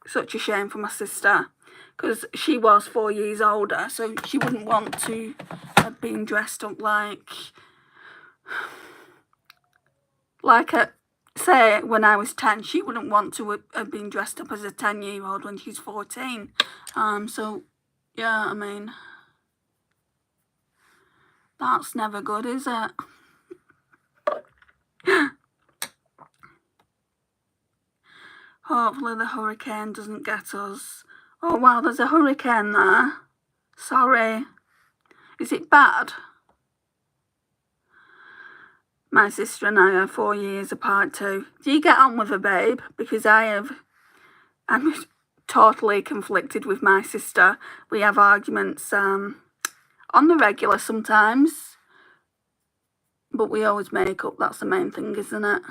such a shame for my sister, because she was 4 years older, so she wouldn't want to have been dressed up like say when I was 10, she wouldn't want to have been dressed up as a 10-year-old when she's 14. So yeah, I mean, that's never good, is it? Hopefully the hurricane doesn't get us. Oh wow, there's a hurricane there. Sorry. Is it bad? My sister and I are 4 years apart too. Do you get on with her, babe? Because I'm totally conflicted with my sister. We have arguments on the regular sometimes, but we always make up. That's the main thing, isn't it?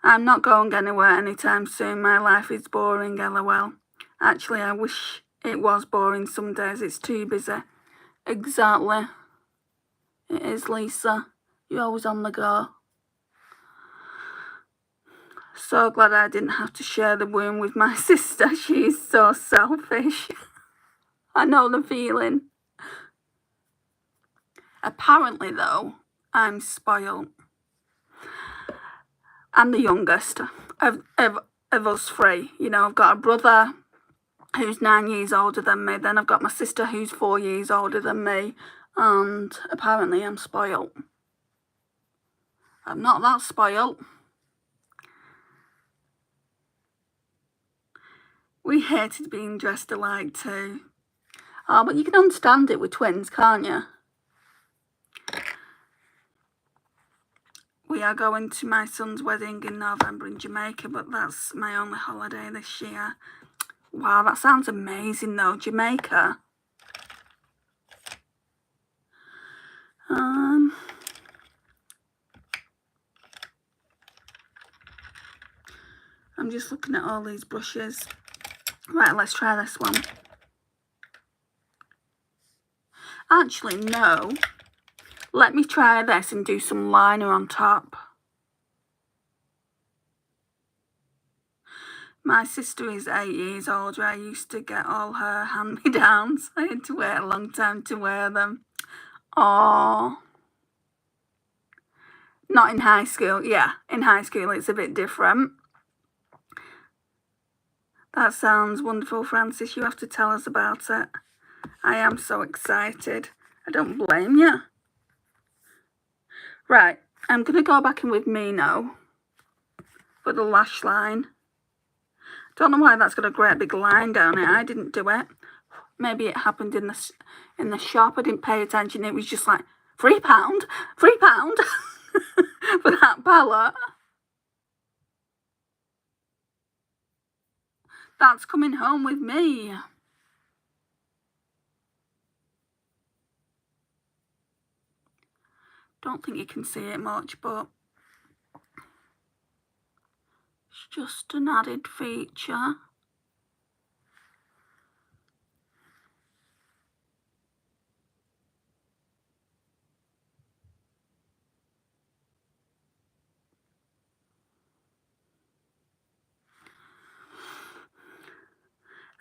I'm not going anywhere anytime soon. My life is boring, lol. Actually, I wish it was boring some days. It's too busy. Exactly. It is, Lisa. You're always on the go. So glad I didn't have to share the womb with my sister. She's so selfish. I know the feeling. Apparently, though, I'm spoiled. I'm the youngest of us three. You know, I've got a brother who's 9 years older than me. Then I've got my sister who's 4 years older than me. And apparently I'm spoiled. I'm not that spoiled. We hated being dressed alike too. Oh, but you can understand it with twins, can't you? We are going to my son's wedding in November in Jamaica, but that's my only holiday this year. Wow, that sounds amazing though, Jamaica. I'm just looking at all these brushes. Right, let's try this one. Actually, no. Let me try this and do some liner on top. My sister is 8 years older. I used to get all her hand-me-downs. I had to wait a long time to wear them. Oh, not in high school. Yeah, in high school it's a bit different. That sounds wonderful, Francis. You have to tell us about it. I am so excited. I don't blame you. Right, I'm going to go back in with Mino for the lash line. Don't know why that's got a great big line down it. I didn't do it. Maybe it happened in the shop. I didn't pay attention. It was just like £3, £3 for that palette. That's coming home with me. Don't think you can see it much, but it's just an added feature.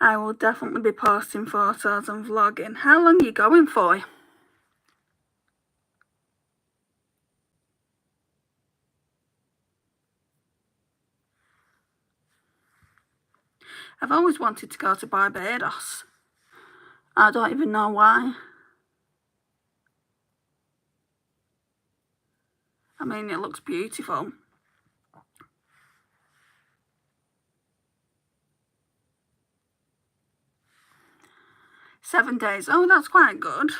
I will definitely be posting photos and vlogging. How long are you going for? I've always wanted to go to Barbados. I don't even know why. I mean, it looks beautiful. "7 days. Oh, that's quite good.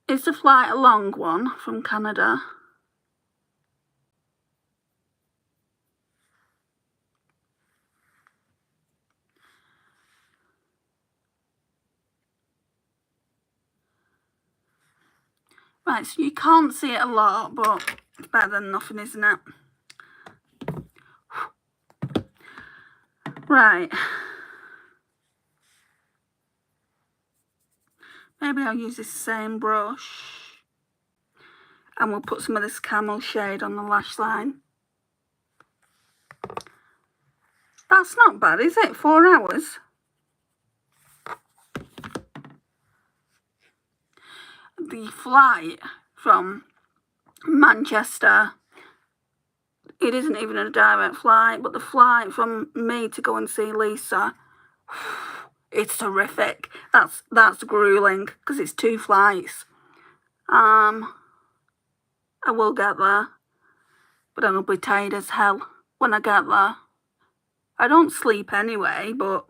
Is the flight a long one from Canada? Right, so you can't see it a lot, but it's better than nothing, isn't it? Right. Maybe I'll use this same brush. And we'll put some of this camel shade on the lash line. That's not bad, is it? 4 hours. The flight from Manchester, it isn't even a direct flight, but the flight from me to go and see Lisa, it's terrific. That's grueling because it's 2 flights. I will get there, but I'll be tired as hell when I get there. I don't sleep anyway, but...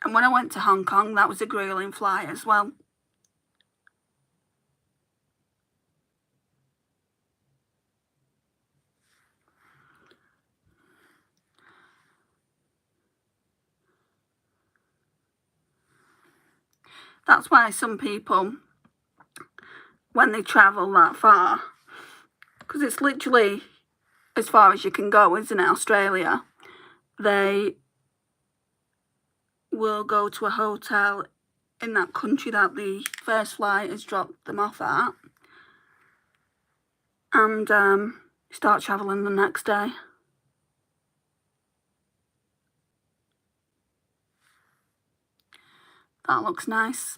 And when I went to Hong Kong, that was a grueling flight as well. That's why some people, when they travel that far, because it's literally as far as you can go, isn't it, Australia, they will go to a hotel in that country that the first flight has dropped them off at, and start travelling the next day. That looks nice.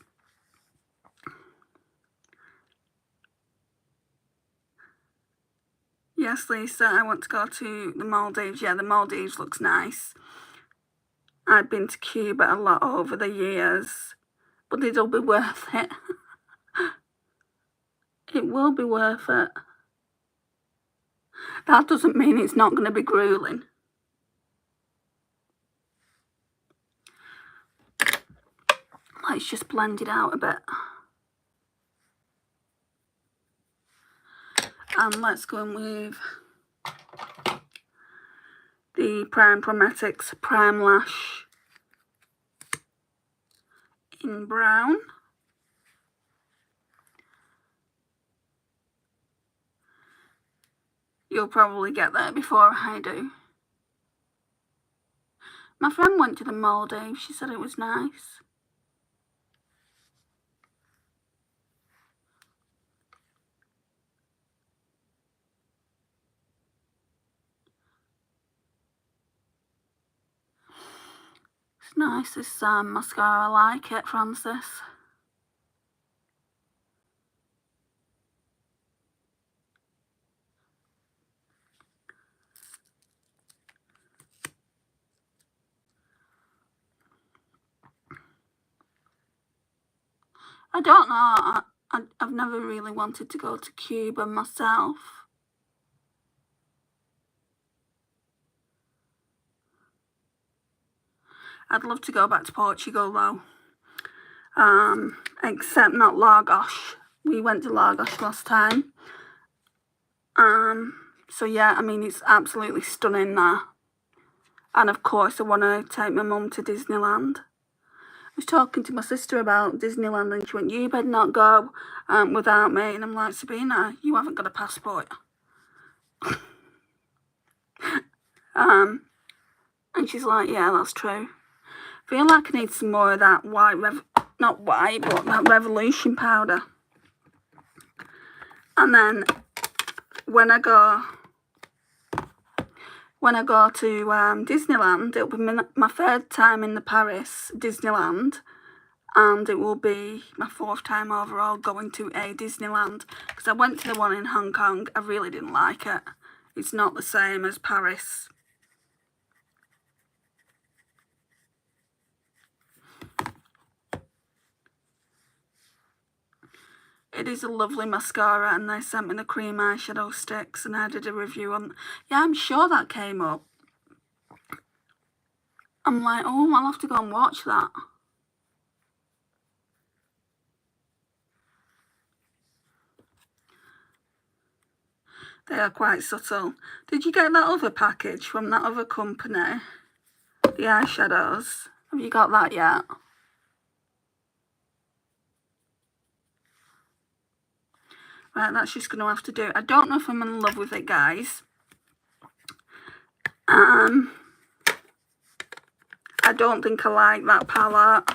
Yes, Lisa, I want to go to the Maldives. Yeah, the Maldives looks nice. I've been to Cuba a lot over the years, but it'll be worth it. It will be worth it. That doesn't mean it's not going to be grueling. Let's just blend it out a bit. And let's go in with the Prime Prometics Prime Lash in brown. You'll probably get there before I do. My friend went to the Maldives. She said it was nice. It's nice, this mascara. I like it, Francis. I don't know. I've never really wanted to go to Cuba myself. I'd love to go back to Portugal though. Except not Lagos. We went to Lagos last time. So yeah, I mean, it's absolutely stunning there. And of course, I want to take my mum to Disneyland. I was talking to my sister about Disneyland and she went, you better not go without me. And I'm like, Sabina, you haven't got a passport. And she's like, yeah, that's true. I feel like I need some more of that white, not white, but that Revolution powder. And then when I go to Disneyland, it'll be my 3rd time in the Paris Disneyland, and it will be my 4th time overall going to a Disneyland, because I went to the one in Hong Kong. I really didn't like it. It's not the same as Paris. It is a lovely mascara, and they sent me the cream eyeshadow sticks, and I did a review on... Yeah, I'm sure that came up. I'm like, oh, I'll have to go and watch that. They are quite subtle. Did you get that other package from that other company? The eyeshadows. Have you got that yet? Right, that's just going to have to do. I don't know if I'm in love with it, guys. I don't think I like that palette.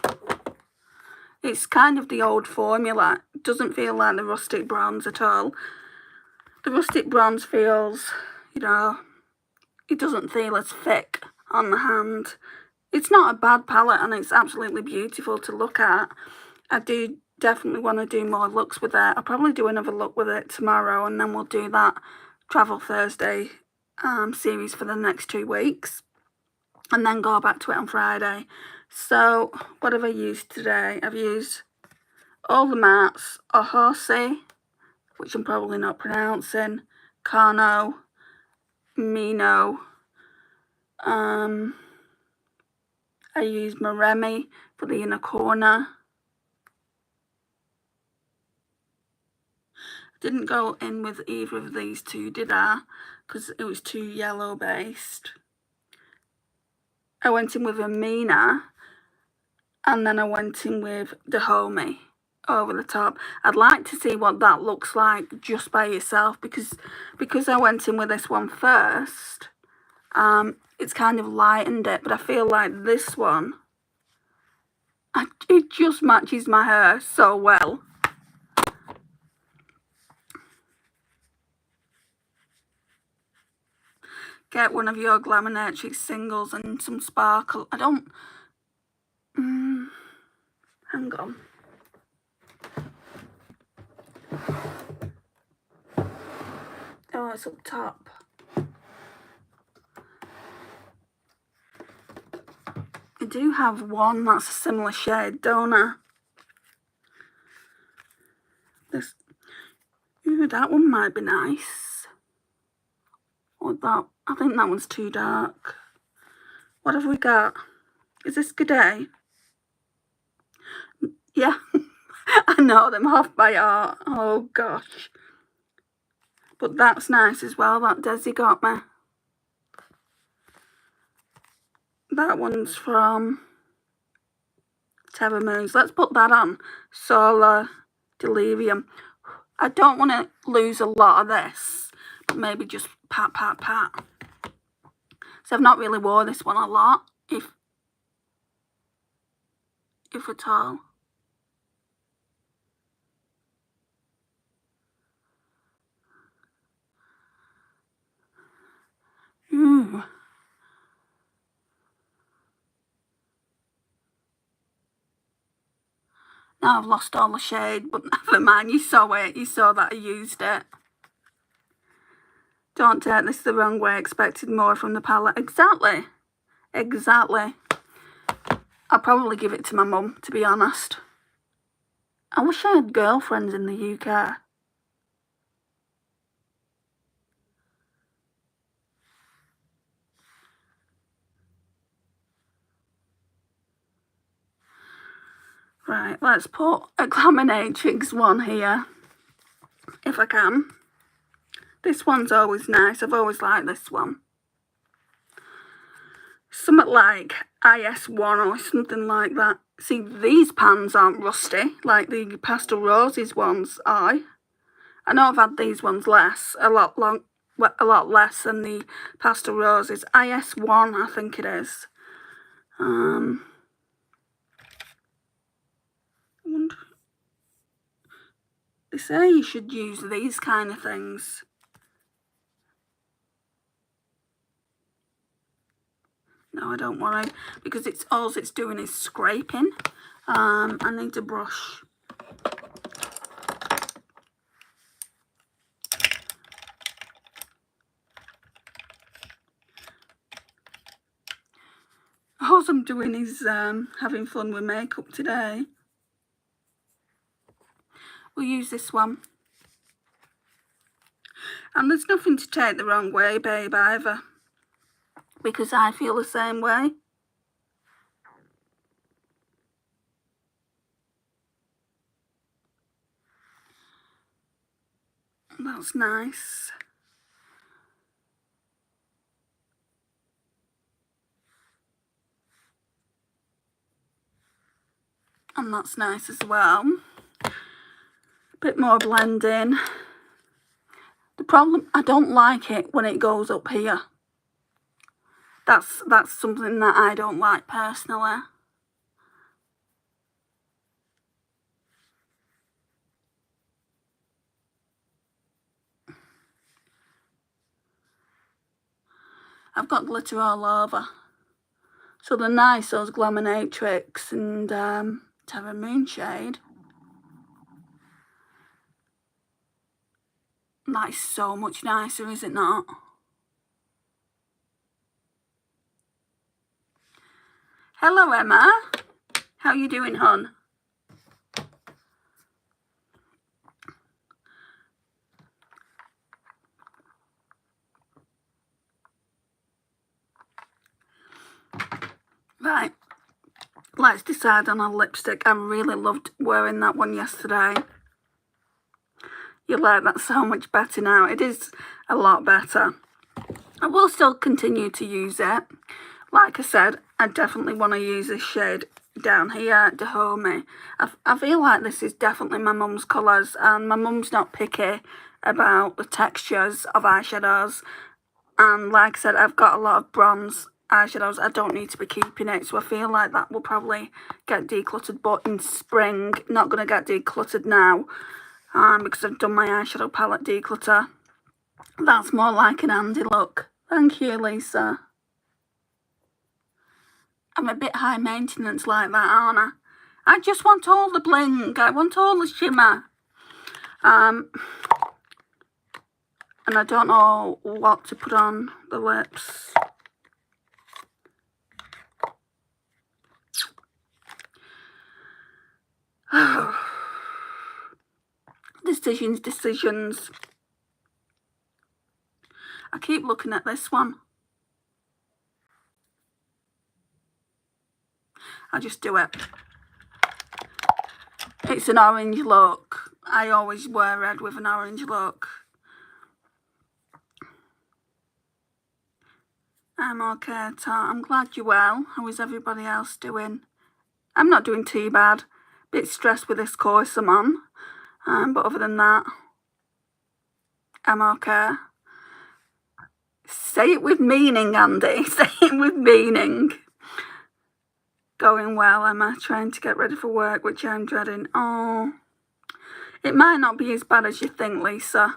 It's kind of the old formula. It doesn't feel like the rustic bronze at all. The rustic bronze feels, you know, it doesn't feel as thick on the hand. It's not a bad palette and it's absolutely beautiful to look at. I do definitely want to do more looks with it. I'll probably do another look with it tomorrow, and then we'll do that Travel Thursday series for the next 2 weeks, and then go back to it on Friday. So what have I used today? I've used all the mattes, Horsey, which I'm probably not pronouncing, Carno, Mino. I used my Remy for the inner corner. Didn't go in with either of these two, did I? Because it was too yellow based. I went in with a Mina, and then I went in with the Homie over the top. I'd like to see what that looks like just by itself, because I went in with this one first. It's kind of lightened it, but I feel like this one, it just matches my hair so well. Get one of your Glamonatrix singles and some sparkle. I don't... hang on. Oh, it's up top. I do have one that's a similar shade, don't I? This... Ooh, that one might be nice. Or that... I think that one's too dark. What have we got? Is this G'day? Yeah. I know them off by heart. Oh, gosh. But that's nice as well. That Desi got me. That one's from Terra Moons. Let's put that on. Solar Delirium. I don't want to lose a lot of this, but maybe just pat, pat, pat. So I've not really wore this one a lot, if at all. Ooh. Now I've lost all the shade, but never mind, you saw it. You saw that I used it. Don't take this the wrong way. Expected more from the palette. Exactly. Exactly. I'll probably give it to my mum, to be honest. I wish I had girlfriends in the UK. Right, let's put a Glamonatrix one here, if I can. This one's always nice. I've always liked this one. Something like IS1 or something like that. See, these pans aren't rusty, like the Pastel Roses ones are. I know I've had these ones less, a lot less than the Pastel Roses. IS1, I think it is. They say you should use these kind of things. No, I don't worry, because all it's doing is scraping. I need a brush. All I'm doing is having fun with makeup today. We'll use this one. And there's nothing to take the wrong way, babe, either, because I feel the same way. That's nice. And that's nice as well. Bit more blending. problem, I don't like it when it goes up here. That's something that I don't like personally. I've got glitter all over. So the NYSO's Glaminatrix and Terra Moonshade. That is so much nicer, is it not? Hello, Emma. How you doing, hon? Right, let's decide on a lipstick. I really loved wearing that one yesterday. You like that so much better now. It is a lot better. I will still continue to use it. Like I said, I definitely want to use this shade down here, Dahomey. I feel like this is definitely my mum's colours, and my mum's not picky about the textures of eyeshadows. And like I said, I've got a lot of bronze eyeshadows. I don't need to be keeping it, so I feel like that will probably get decluttered, but in spring, not going to get decluttered now, because I've done my eyeshadow palette declutter. That's more like an Andy look. Thank you, Lisa. I'm a bit high maintenance like that, aren't I? I just want all the bling. I want all the shimmer. And I don't know what to put on the lips. Decisions. I keep looking at this one. I just do it. It's an orange look. I always wear red with an orange look. I'm okay, Tart. I'm glad you're well. How is everybody else doing? I'm not doing too bad. Bit stressed with this course I'm on. But other than that, I'm okay. Say it with meaning, Andy. Say it with meaning. Going well, Emma. Trying to get ready for work, which I'm dreading. Oh, it might not be as bad as you think, Lisa.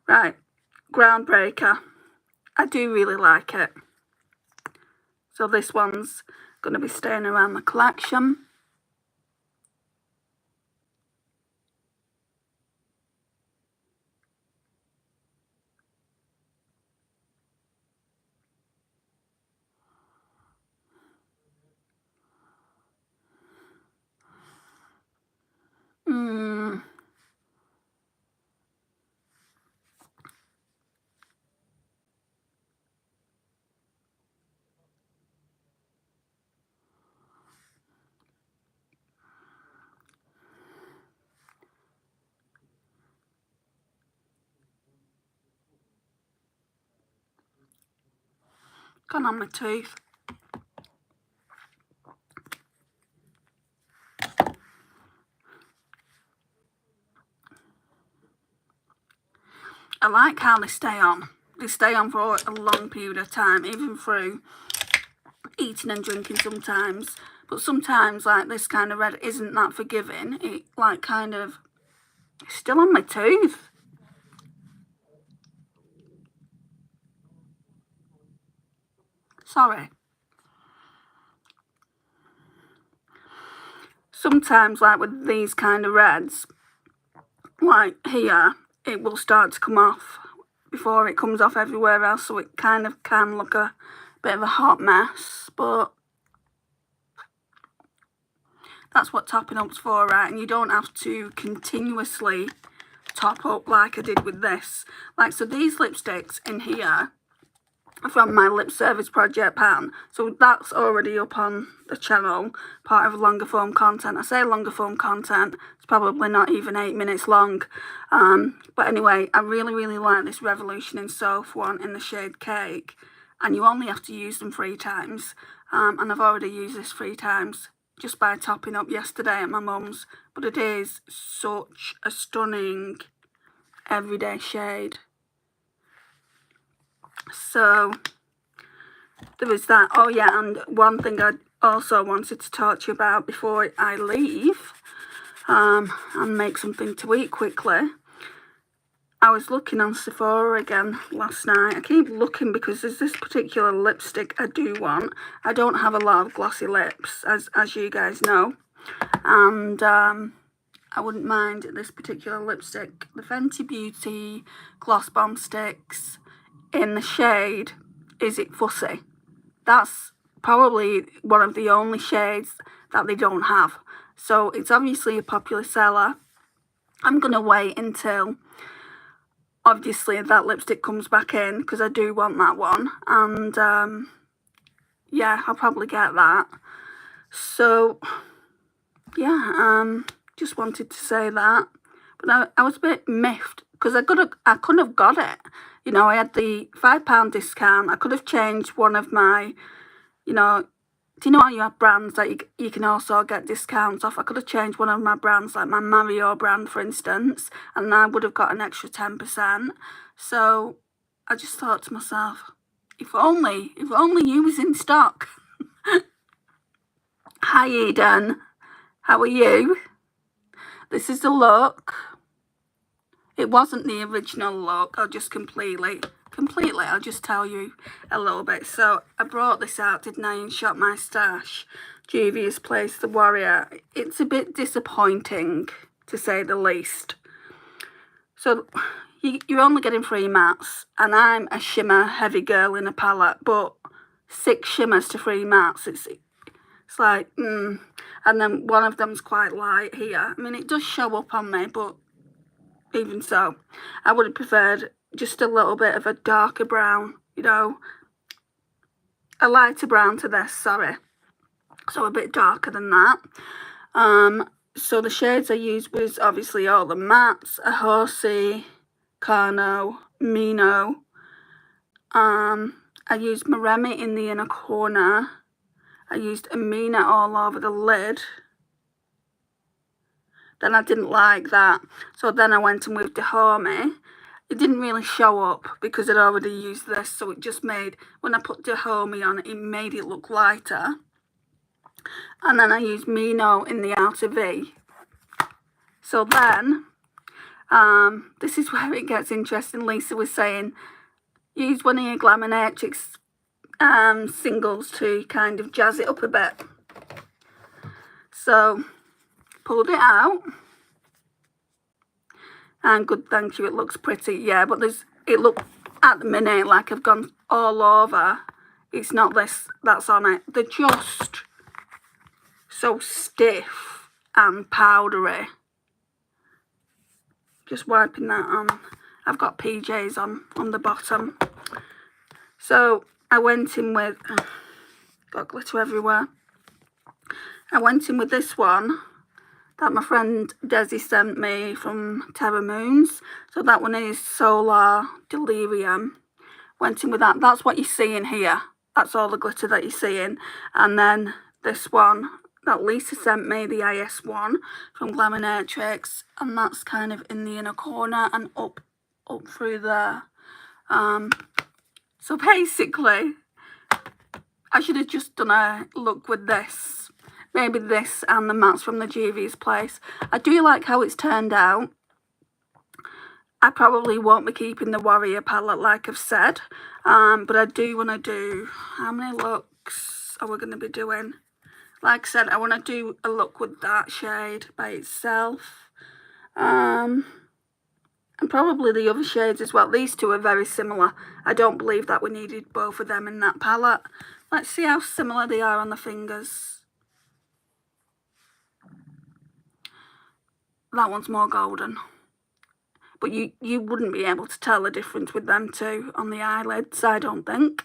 Right, Groundbreaker. I do really like it. So this one's going to be staying around the collection. Gone on my tooth. I like how they stay on. They stay on for a long period of time, even through eating and drinking sometimes. But sometimes, like this kind of red isn't that forgiving. It like kind of still on my tooth. Sorry. Sometimes, like with these kind of reds, like here, it will start to come off before it comes off everywhere else, so it kind of can look a bit of a hot mess, but that's what topping up's for, right? And you don't have to continuously top up like I did with this. Like, so these lipsticks in here are from my lip service project pan, so that's already up on the channel, part of longer form content. I say longer form content, it's probably not even 8 minutes long, but anyway, I really like this Revolution in Soap one in the shade Cake, and you only have to use them 3 times, and I've already used this 3 times just by topping up yesterday at my mum's, but it is such a stunning everyday shade. So there was that. Oh yeah, and one thing I also wanted to talk to you about before I leave and make something to eat quickly. I was looking on Sephora again last night. I keep looking because there's this particular lipstick I do want. I don't have a lot of glossy lips, as you guys know. And I wouldn't mind this particular lipstick. The Fenty Beauty Gloss Bomb Sticks in the shade Is It Fussy? That's probably one of the only shades that they don't have. So it's obviously a popular seller. I'm going to wait until obviously that lipstick comes back in because I do want that one. And yeah, I'll probably get that. So yeah, just wanted to say that. But I was a bit miffed because I could have got it. You know, I had the £5 discount. I could have changed one of my, you know, do you know how you have brands that you can also get discounts off? I could have changed one of my brands, like my Mario brand, for instance, and I would have got an extra 10%. So I just thought to myself, if only you was in stock. Hi Eden, how are you? This is the look. It wasn't the original look. I'll just completely, I'll just tell you a little bit. So I brought this out, didn't I, in Shop My Stash, Juvia'S Place the Warrior. It's a bit disappointing, to say the least. So you're only getting 3 mattes, and I'm a shimmer heavy girl in a palette, but 6 shimmers to 3 mattes, it's like, and then one of them's quite light here. I mean, it does show up on me, but even so, I would have preferred just a little bit of a darker brown, you know, a lighter brown to this, sorry. So a bit darker than that. So the shades I used was obviously all the mattes, a Horsey, Carno, Mino. I used Maremi in the inner corner. I used Amina all over the lid. Then I didn't like that, so then I went in with Dahomey. It didn't really show up because I'd already used this, so it just made, when I put Dahomey on, it made it look lighter. And then I used Mino in the outer V. So then, this is where it gets interesting. Lisa was saying, use one of your Glamonatrix singles to kind of jazz it up a bit. So pulled it out, and good, thank you, it looks pretty. Yeah, but it looked at the minute like I've gone all over. It's not this that's on it. They're just so stiff and powdery. Just wiping that on. I've got PJs on the bottom. So I went in with, got glitter everywhere. I went in with this one that my friend Desi sent me from Terra Moons. So that one is Solar Delirium. Went in with that. That's what you're seeing here. That's all the glitter that you're seeing. And then this one that Lisa sent me, the IS one from Glamonatrix. And that's kind of in the inner corner and up through there. So basically, I should have just done a look with this. Maybe this and the mattes from the Juvia'S Place. I do like how it's turned out. I probably won't be keeping the Warrior palette like I've said. But I do want to do, how many looks are we going to be doing? Like I said, I want to do a look with that shade by itself. And probably the other shades as well. These two are very similar. I don't believe that we needed both of them in that palette. Let's see how similar they are on the fingers. That one's more golden. But you wouldn't be able to tell the difference with them two on the eyelids, I don't think.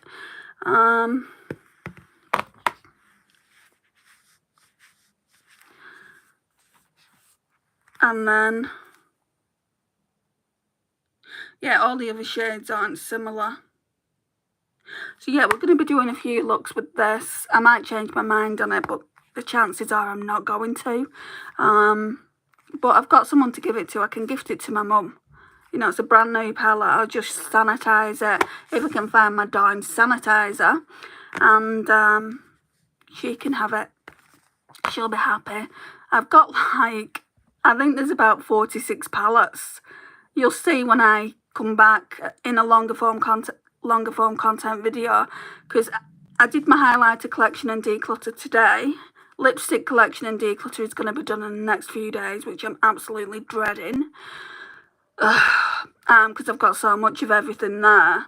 And then, yeah, all the other shades aren't similar. So yeah, we're going to be doing a few looks with this. I might change my mind on it, but the chances are I'm not going to. But I've got someone to give it to. I can gift it to my mum. You know, it's a brand new palette. I'll just sanitize it if I can find my darn sanitizer, and she can have it. She'll be happy. I've got like, I think there's about 46 palettes. You'll see when I come back in a longer form content video, because I did my highlighter collection and declutter today. Lipstick collection and declutter is going to be done in the next few days, which I'm absolutely dreading. Because I've got so much of everything there.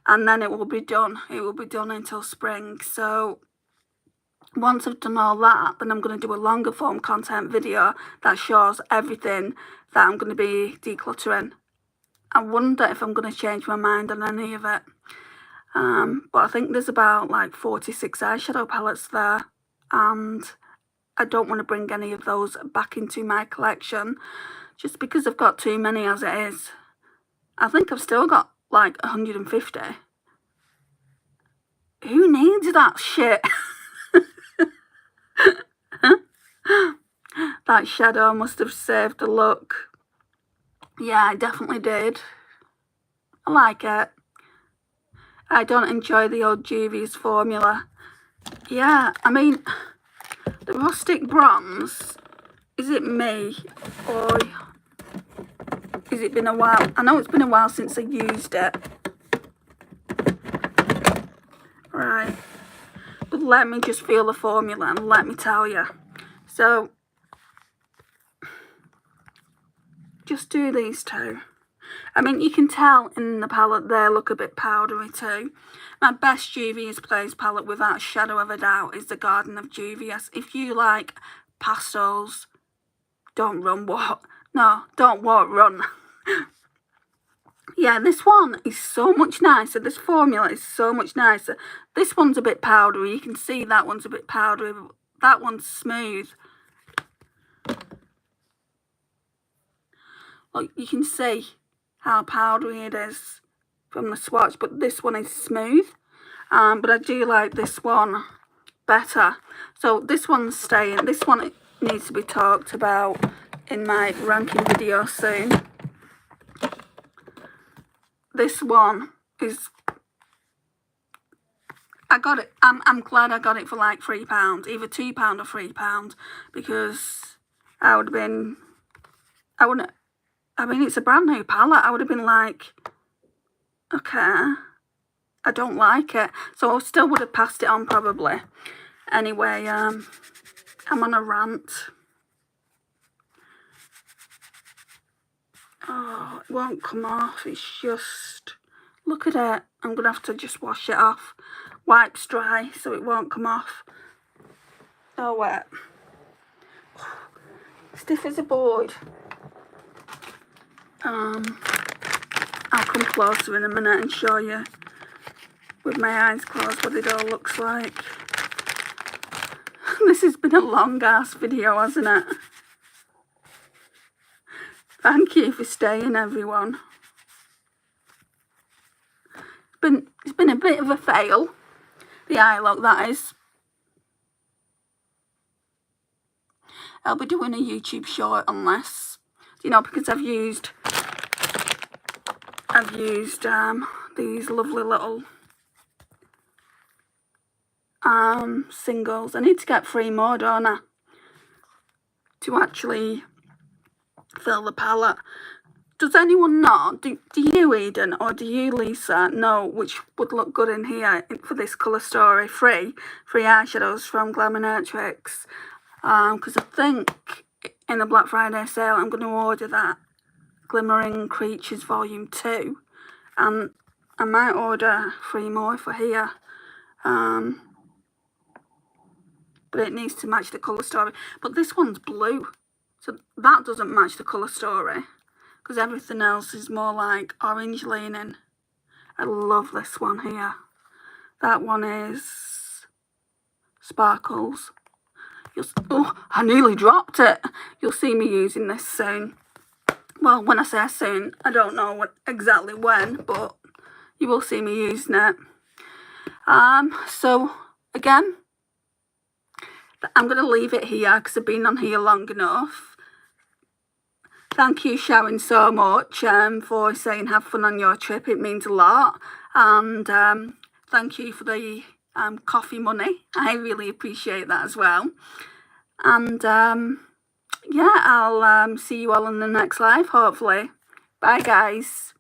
And then it will be done. It will be done until spring. So once I've done all that, then I'm going to do a longer form content video that shows everything that I'm going to be decluttering. I wonder if I'm going to change my mind on any of it. But I think there's about like 46 eyeshadow palettes there, and I don't want to bring any of those back into my collection just because I've got too many as it is. I think I've still got like 150. Who needs that shit? That shadow must have saved the look. Yeah, I definitely did. I like it. I don't enjoy the old Juvia'S formula. Yeah, I mean, the rustic bronze, is it me or has it been a while? I know it's been a while since I used it. Right, but let me just feel the formula and let me tell you. So, just do these two. I mean, you can tell in the palette they look a bit powdery too. My best Juvia'S Place palette, without a shadow of a doubt, is the Garden of Juvia'S. If you like pastels, don't run, walk. No, don't walk, run. Yeah, this one is so much nicer. This formula is so much nicer. This one's a bit powdery. You can see that one's a bit powdery. That one's smooth. Look, you can see how powdery it is from the swatch, but this one is smooth. But I do like this one better. So this one's staying. This one needs to be talked about in my ranking video soon. This one is, I got it, I'm glad I got it for like £3, either £2 or £3, because I would have been, I wouldn't, I mean, it's a brand new palette. I would have been like, okay, I don't like it. So I still would have passed it on probably. Anyway, I'm on a rant. Oh, it won't come off. It's just, look at it. I'm going to have to just wash it off. Wipes dry so it won't come off. Oh, wet. Stiff as a board. I'll come closer in a minute and show you with my eyes closed what it all looks like. This has been a long ass video, hasn't it? Thank you for staying, everyone. It's been a bit of a fail. The eye look, that is. I'll be doing a YouTube short on this, you know, because I've used these lovely little singles. I need to get 3 more, don't I, to actually fill the palette. Does anyone know, do you, Eden, or do you, Lisa, know which would look good in here for this colour story? Free eyeshadows from Glaminatrix. Because I think in the Black Friday sale I'm going to order that Glimmering Creatures Volume 2. And I might order 3 more for here. But it needs to match the colour story. But this one's blue, so that doesn't match the colour story, because everything else is more like orange leaning. I love this one here. That one is Sparkles. Oh, I nearly dropped it. You'll see me using this soon. Well, when I say soon, I don't know exactly when, but you will see me using it. So, again, I'm going to leave it here because I've been on here long enough. thank you, Sharon, so much for saying have fun on your trip. It means a lot. And thank you for the coffee money. I really appreciate that as well. And yeah, I'll see you all in the next live, hopefully. Bye, guys.